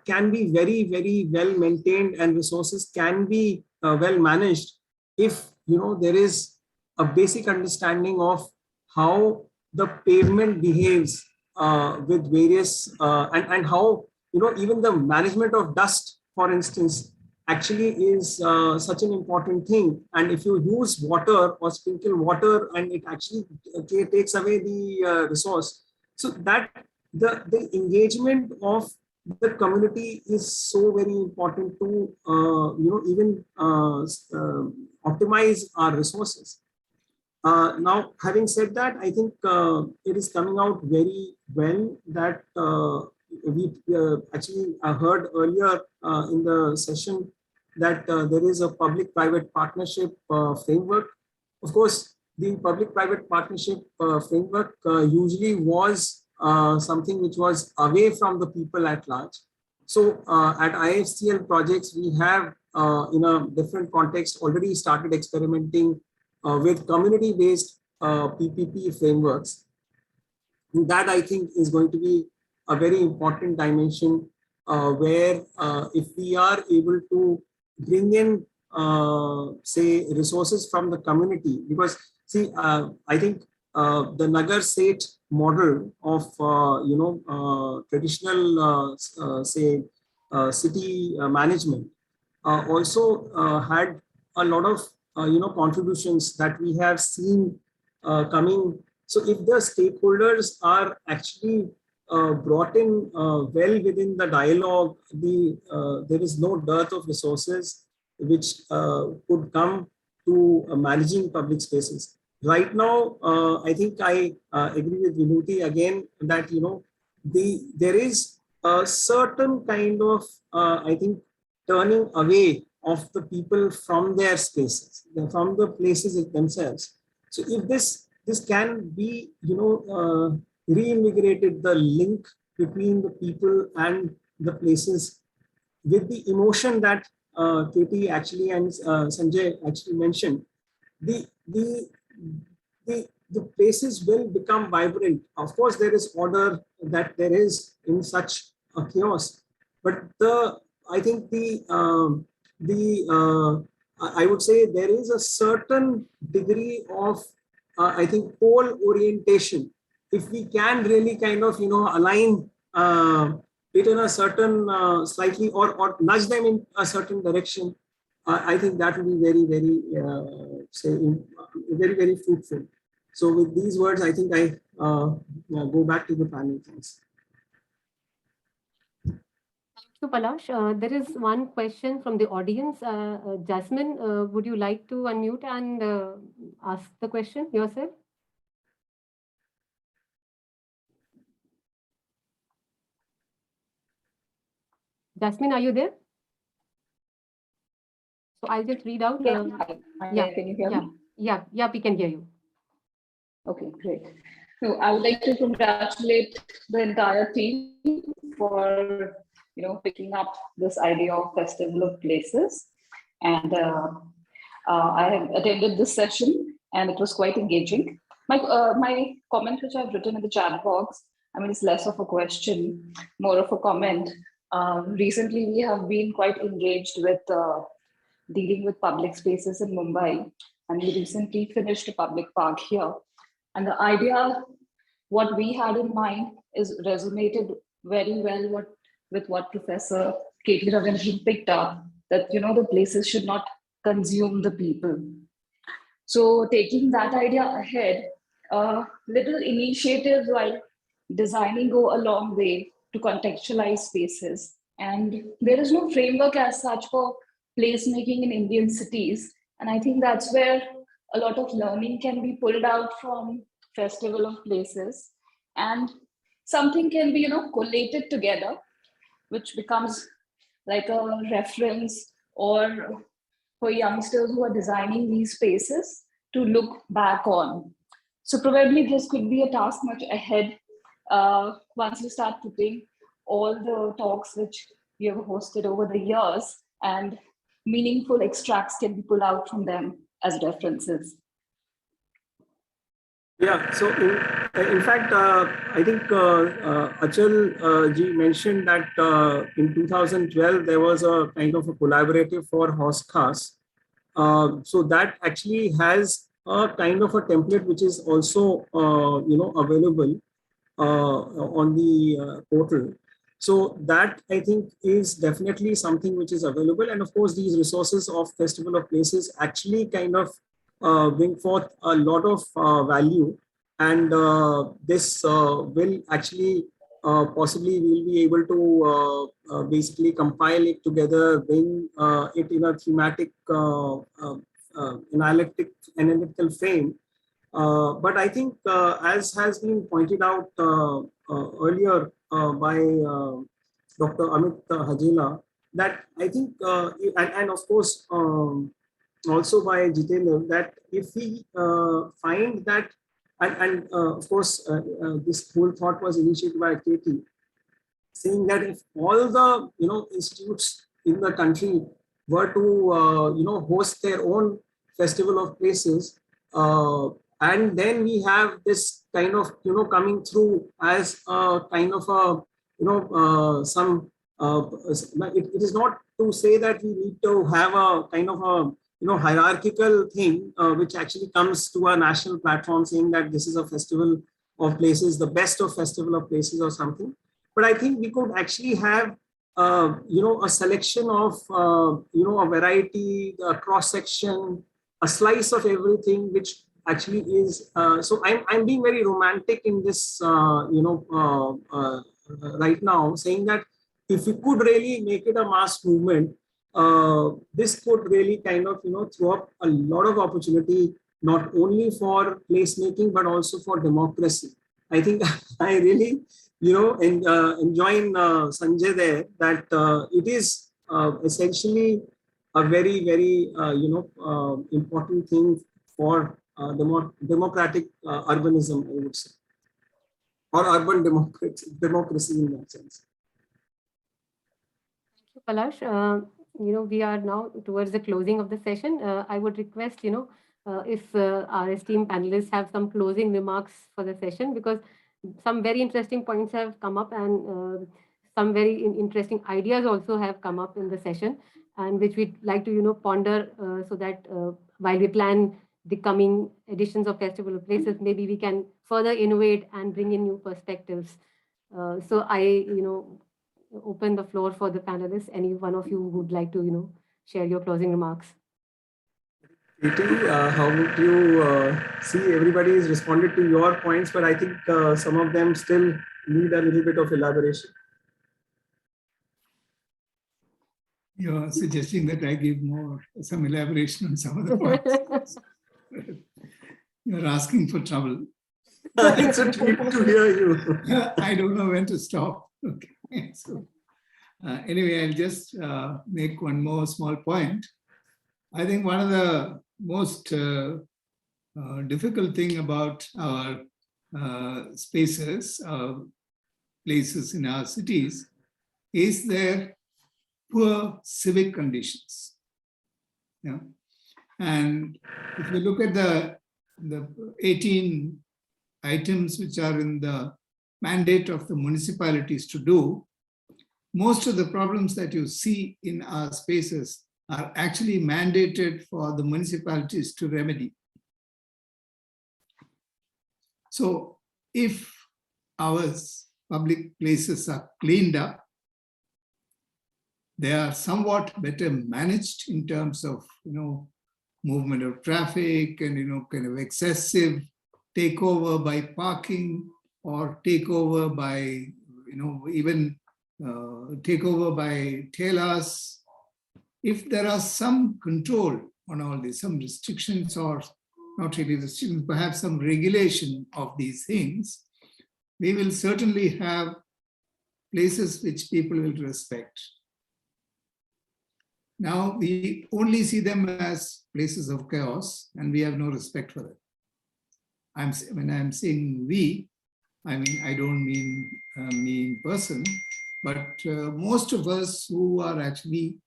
can be very, very well maintained, and resources can be well managed if, there is a basic understanding of how the pavement behaves with various, and how, even the management of dust, for instance, actually is such an important thing. And if you use water or sprinkle water, and it actually takes away the resource, so that the engagement of the community is so very important to even optimize our resources. Now, having said that, I think it is coming out very well that we actually heard earlier in the session that there is a public-private partnership framework. Of course, the public-private partnership framework usually was something which was away from the people at large. So at IFCL projects, we have in a different context already started experimenting with community-based PPP frameworks. And that, I think, is going to be a very important dimension where if we are able to bring in, say, resources from the community, because see, I think the Nagar Seth model of traditional say city management also had a lot of contributions that we have seen coming. So if the stakeholders are actually brought in well within the dialogue, there is no dearth of resources which could come to managing public spaces. Right now, I think I agree with Vibhuti again that there is a certain kind of I think turning away of the people from their spaces, from the places themselves. So if this can be reinvigorated, the link between the people and the places, with the emotion that Katie actually and Sanjay actually mentioned, the places will become vibrant. Of course, there is order that there is in such a chaos, but I think I would say there is a certain degree of I think pole orientation. If we can really kind of align it in a certain slightly or nudge them in a certain direction, I think that will be very, very say very, very fruitful. So with these words, I think I go back to the panel. Thanks. Thank you, Palash. There is one question from the audience. Jasmine, would you like to unmute and ask the question yourself? Jasmine, are you there? So I'll just read out. Yeah, yeah, can you hear me? Yeah, we can hear you. Okay, great. So I would like to congratulate the entire team for picking up this idea of Festival of Places, and I have attended this session and it was quite engaging. My comment which I've written in the chat box, I mean, it's less of a question, more of a comment. Recently, we have been quite engaged with dealing with public spaces in Mumbai, and we recently finished a public park here. And the idea, what we had in mind, is resonated very well with what Professor K.T. Ravindran picked up, that the places should not consume the people. So taking that idea ahead, little initiatives while designing go a long way to contextualize spaces. And there is no framework as such for placemaking in Indian cities. And I think that's where a lot of learning can be pulled out from Festival of Places. And something can be, collated together, which becomes like a reference or for youngsters who are designing these spaces to look back on. So probably this could be a task much ahead once you start putting all the talks which you have hosted over the years, and meaningful extracts can be pulled out from them as references. Yeah, so in fact, I think Achal ji mentioned that in 2012, there was a kind of a collaborative for Haus Khas. So that actually has a kind of a template which is also, available on the portal. So that I think is definitely something which is available. And of course, these resources of Festival of Places actually kind of bring forth a lot of value, and this will actually possibly we'll be able to basically compile it together, bring it in a thematic analytical frame. But I think as has been pointed out earlier by Dr. Amit Hajela, that I think and of course also by Jitendra, that if we find that, and of course this whole thought was initiated by KT, saying that if all the institutes in the country were to host their own Festival of Places, and then we have this kind of coming through as a kind of a it is not to say that we need to have a kind of a hierarchical thing which actually comes to a national platform saying that this is a Festival of Places, the best of Festival of Places or something. But I think we could actually have a selection of a variety, a cross section, a slice of everything, which actually is so I'm being very romantic in this right now, saying that if we could really make it a mass movement, this could really kind of throw up a lot of opportunity, not only for placemaking but also for democracy. I think I really enjoying Sanjay there, that it is essentially a very, very important thing for democratic urbanism, I would say, or urban democracy in that sense. Thank you, Palash. We are now towards the closing of the session. I would request, if our esteemed panelists have some closing remarks for the session, because some very interesting points have come up, and some very interesting ideas also have come up in the session, and which we'd like to, ponder so that while we plan the coming editions of Festival of Places, maybe we can further innovate and bring in new perspectives. So I, open the floor for the panelists. Any one of you would like to, share your closing remarks? KT, how would you see? Everybody has responded to your points, but I think some of them still need a little bit of elaboration. You're suggesting that I give some elaboration on some of the points. You're asking for trouble. It's a treat to hear you. I don't know when to stop. Okay. So anyway, I'll just make one more small point. I think one of the most difficult thing about our spaces, places in our cities, is their poor civic conditions. Yeah. And if you look at the 18 items which are in the mandate of the municipalities to do, most of the problems that you see in our spaces are actually mandated for the municipalities to remedy. So if our public places are cleaned up, they are somewhat better managed in terms of, movement of traffic and, kind of excessive takeover by parking or takeover by, even takeover by tailors. If there are some control on all this, some restrictions or not really restrictions, perhaps some regulation of these things, we will certainly have places which people will respect. Now we only see them as places of chaos and we have no respect for them. When I'm saying we, I mean, I don't mean me in person, but most of us who are actually,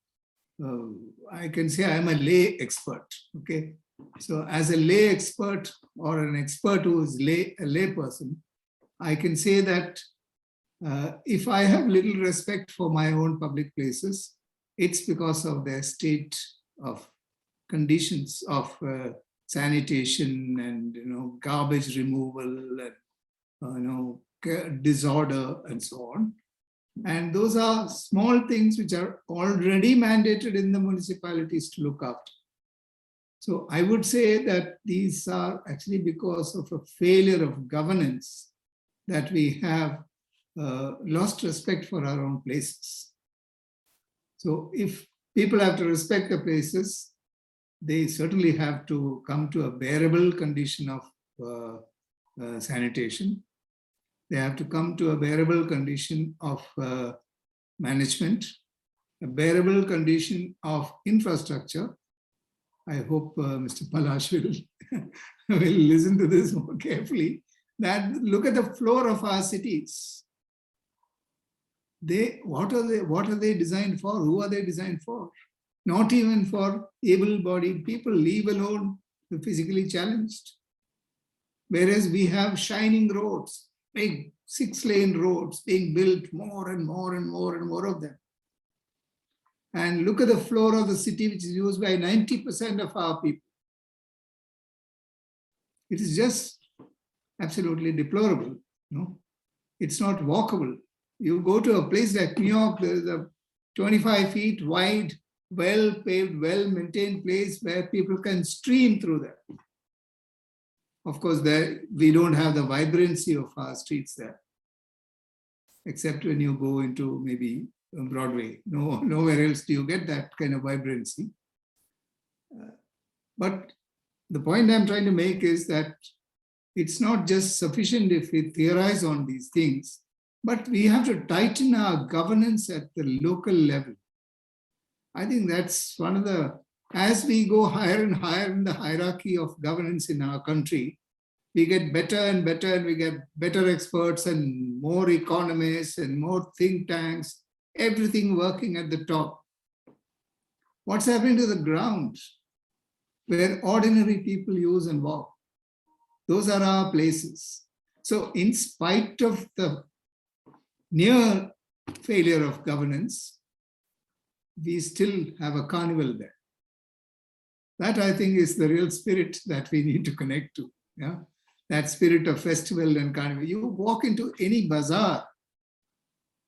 I can say I'm a lay expert, okay? So as a lay expert or an expert who is a lay person, I can say that if I have little respect for my own public places, it's because of their state of conditions of sanitation and garbage removal and disorder and so on. And those are small things which are already mandated in the municipalities to look after. So I would say that these are actually because of a failure of governance that we have lost respect for our own places. So if people have to respect the places, they certainly have to come to a bearable condition of sanitation. They have to come to a bearable condition of management, a bearable condition of infrastructure. I hope Mr. Palash will listen to this more carefully. That look at the floor of our cities. What are they designed for? Who are they designed for? Not even for able-bodied people, leave alone the physically challenged. Whereas we have shining roads, big 6-lane roads being built, more and more and more and more of them. And look at the floor of the city, which is used by 90% of our people. It is just absolutely deplorable. It's not walkable. You go to a place like New York, there is a 25 feet wide, well-paved, well-maintained place where people can stream through there. Of course, we don't have the vibrancy of our streets there, except when you go into maybe Broadway. Nowhere else do you get that kind of vibrancy. But the point I'm trying to make is that it's not just sufficient if we theorize on these things, but we have to tighten our governance at the local level. I think that's one of the, as we go higher and higher in the hierarchy of governance in our country, we get better and better, and we get better experts and more economists and more think tanks, everything working at the top. What's happening to the ground where ordinary people use and walk? Those are our places. So in spite of the near failure of governance, we still have a carnival there. That, I think, is the real spirit that we need to connect to. Yeah, that spirit of festival and carnival. You walk into any bazaar,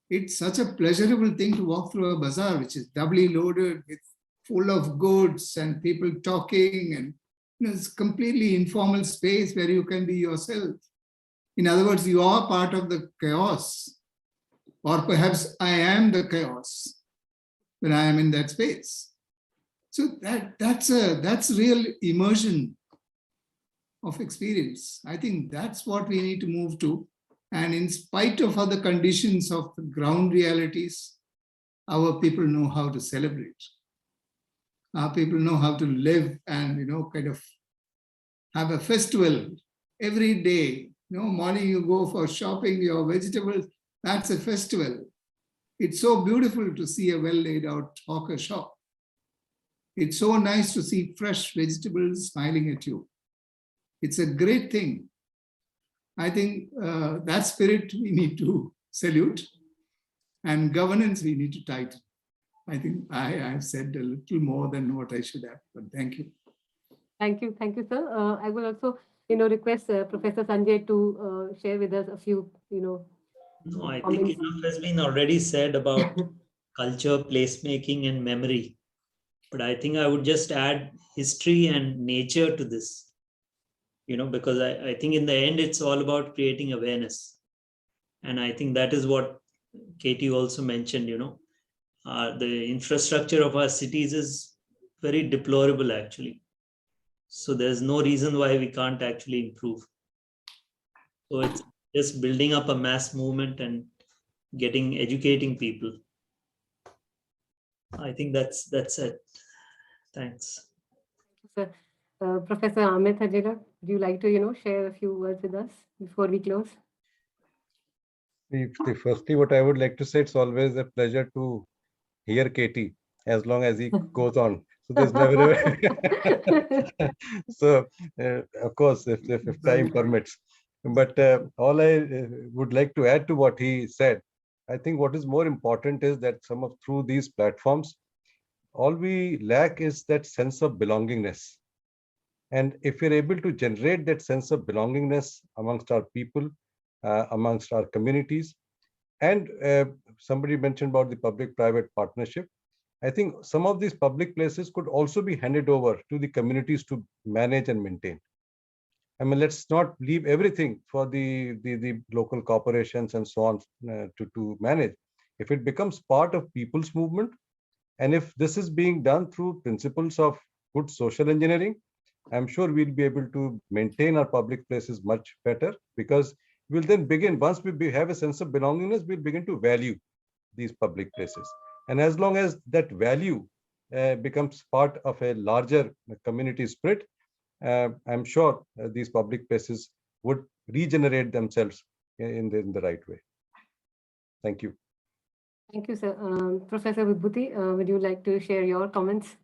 it's such a pleasurable thing to walk through a bazaar, which is doubly loaded with full of goods and people talking, and it's completely informal space where you can be yourself. In other words, you are part of the chaos, or perhaps I am the chaos when I am in that space. So that's real immersion of experience. I think that's what we need to move to. And in spite of other conditions of the ground realities, our people know how to celebrate. Our people know how to live and, kind of have a festival every day. Morning you go for shopping, your vegetables, that's a festival. It's so beautiful to see a well laid out hawker shop. It's so nice to see fresh vegetables smiling at you. It's a great thing. I think that spirit we need to salute, and governance we need to tighten. I think I have said a little more than what I should have, but thank you. Thank you, sir. I will also, request Professor Sanjay to share with us a few, No, I think comments. enough has been already said about culture, placemaking, and memory. But I think I would just add history and nature to this, because I think in the end, it's all about creating awareness. And I think that is what Katie also mentioned, the infrastructure of our cities is very deplorable, actually. So there's no reason why we can't actually improve. So it's just building up a mass movement and educating people. I think that's it. Thanks. Sir. Professor Amit Hajela, would you like to, share a few words with us before we close? Firstly, what I would like to say, it's always a pleasure to hear Katie as long as he goes on. So there's never. So of course, if time permits. But all I would like to add to what he said, I think what is more important is that through these platforms, all we lack is that sense of belongingness. And if we're able to generate that sense of belongingness amongst our people, amongst our communities, and somebody mentioned about the public-private partnership, I think some of these public places could also be handed over to the communities to manage and maintain. I mean, let's not leave everything for the local corporations and so on to manage. If it becomes part of people's movement, and if this is being done through principles of good social engineering, I'm sure we'll be able to maintain our public places much better, because we'll then begin, once we have a sense of belongingness, we'll begin to value these public places. And as long as that value becomes part of a larger community spirit, I'm sure these public places would regenerate themselves in the right way. Thank you. Thank you, sir. Professor Vibhuti, would you like to share your comments?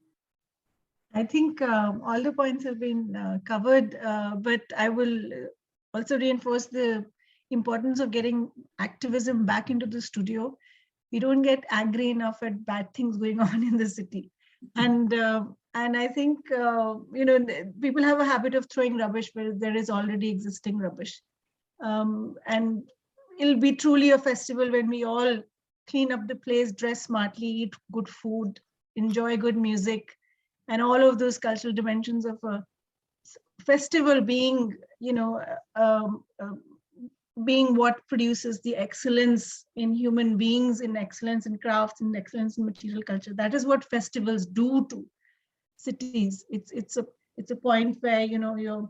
I think all the points have been covered, but I will also reinforce the importance of getting activism back into the studio. We don't get angry enough at bad things going on in the city. And I think, people have a habit of throwing rubbish where there is already existing rubbish. And it'll be truly a festival when we all clean up the place, dress smartly, eat good food, enjoy good music, and all of those cultural dimensions of a festival being, being what produces the excellence in human beings, in excellence in crafts, in excellence in material culture. That is what festivals do to cities. It's a point where your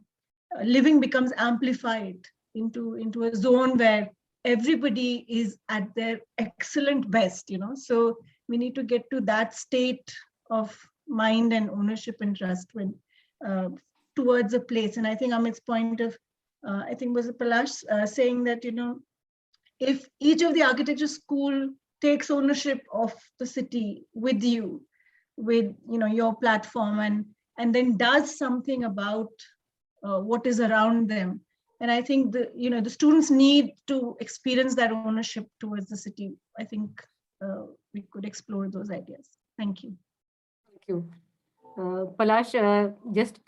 living becomes amplified into a zone where everybody is at their excellent best. So we need to get to that state of mind and ownership and trust when towards a place. And I think Amit's point of I think was Palash saying that if each of the architecture school takes ownership of the city with you, with your platform, and then does something about what is around them, and I think the students need to experience that ownership towards the city. I think we could explore those ideas. Thank you. Thank you. Palash, just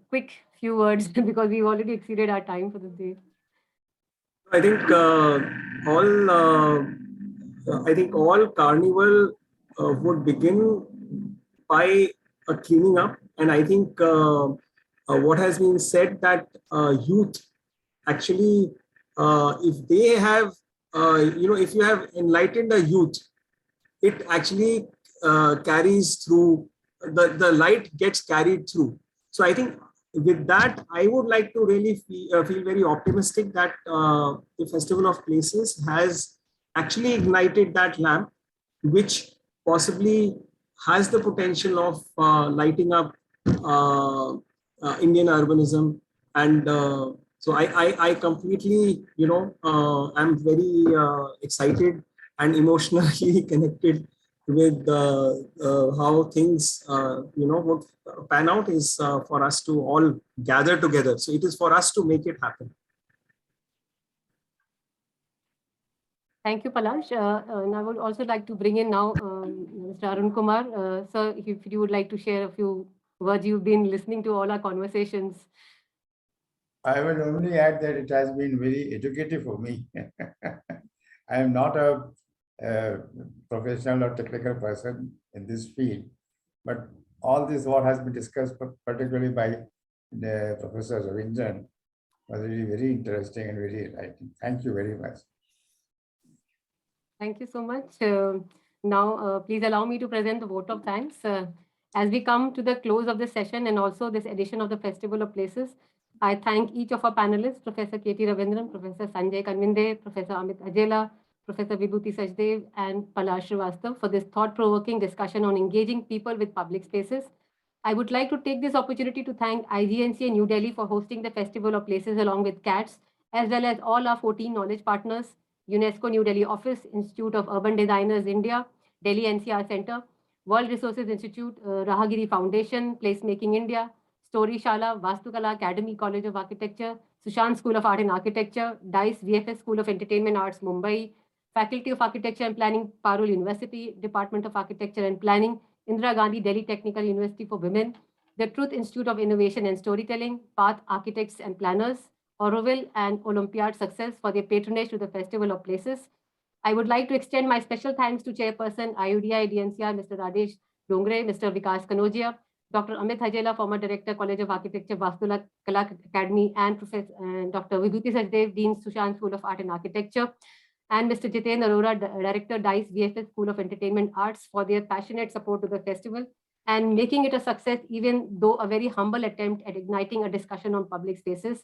quick few words because we've already exceeded our time for the day. I think all carnival would begin by cleaning up, and I think what has been said that youth actually, if they have, if you have enlightened a youth, it actually carries through. The light gets carried through. So I think with that, I would like to really feel very optimistic that the Festival of Places has actually ignited that lamp, which possibly has the potential of lighting up Indian urbanism. And so I completely, I'm very excited and emotionally connected with how things, would pan out is for us to all gather together. So it is for us to make it happen. Thank you, Palash. And I would also like to bring in now Mr. Arun Kumar. Sir, if you would like to share a few words, you've been listening to all our conversations. I will only add that it has been very educative for me. I am not a professional or technical person in this field, but all this what has been discussed, particularly by the Professor Ravindran, was really very interesting and very enlightening. Thank you very much. Thank you so much. Now, please allow me to present the vote of thanks. As we come to the close of this session and also this edition of the Festival of Places, I thank each of our panelists, Professor K.T. Ravindran, Professor Sanjay Kanvinde, Professor Amit Hajela, Professor Vibhuti Sachdev, and Palash Srivastav for this thought-provoking discussion on engaging people with public spaces. I would like to take this opportunity to thank IGNC in New Delhi for hosting the Festival of Places along with CATS, as well as all our 14 knowledge partners, UNESCO New Delhi Office, Institute of Urban Designers India, Delhi NCR Center, World Resources Institute, Rahagiri Foundation, Placemaking India, Story Shala, Vastukala Academy College of Architecture, Sushant School of Art and Architecture, DICE VFS School of Entertainment Arts, Mumbai, Faculty of Architecture and Planning, Parul University, Department of Architecture and Planning, Indira Gandhi Delhi Technical University for Women, the Truth Institute of Innovation and Storytelling, Path Architects and Planners, Auroville and Olympiad Success for their patronage to the Festival of Places. I would like to extend my special thanks to Chairperson IUDI DNCR, Mr. Rajesh Dongre, Mr. Vikas Kanojia, Dr. Amit Hajela, former Director, College of Architecture, Vastukala Academy, and Dr. Vibhuti Sachdev, Dean, Sushant School of Art and Architecture, and Mr. Jiten Arora, Director, DICE VFS School of Entertainment Arts, for their passionate support to the festival and making it a success, even though a very humble attempt at igniting a discussion on public spaces.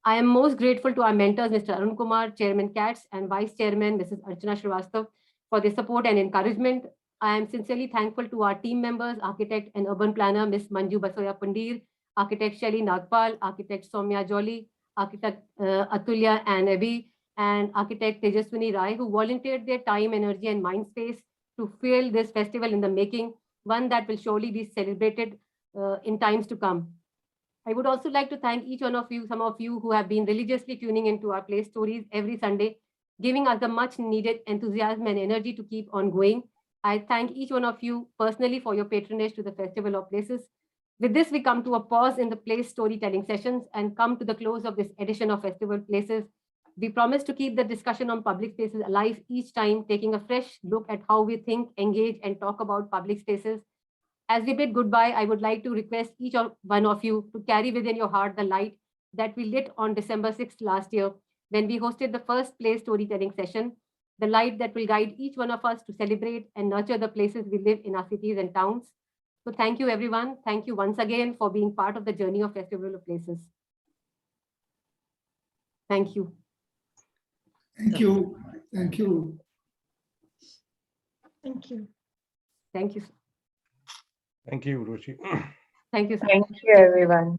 I am most grateful to our mentors, Mr. Arun Kumar, Chairman CATS, and Vice Chairman, Mrs. Archana Srivastav, for their support and encouragement. I am sincerely thankful to our team members, architect and urban planner, Ms. Manju Basoya Pundir, architect Shelly Nagpal, architect Soumya Jolly, architect Atulya and Abhi, and architect Tejaswini Rai, who volunteered their time, energy, and mind space to fuel this festival in the making, one that will surely be celebrated in times to come. I would also like to thank each one of you, some of you who have been religiously tuning into our Place Stories every Sunday, giving us the much needed enthusiasm and energy to keep on going. I thank each one of you personally for your patronage to the Festival of Places. With this, we come to a pause in the Place storytelling sessions and come to the close of this edition of Festival Places. We promise to keep the discussion on public spaces alive each time, taking a fresh look at how we think, engage, and talk about public spaces. As we bid goodbye, I would like to request each one of you to carry within your heart the light that we lit on December 6th last year, when we hosted the first Place storytelling session, the light that will guide each one of us to celebrate and nurture the places we live in our cities and towns. So thank you, everyone. Thank you once again for being part of the journey of Festival of Places. Thank you. Thank you. Thank you. Thank you. Thank you. Thank you, Ruchi. Thank you. Thank you, everyone.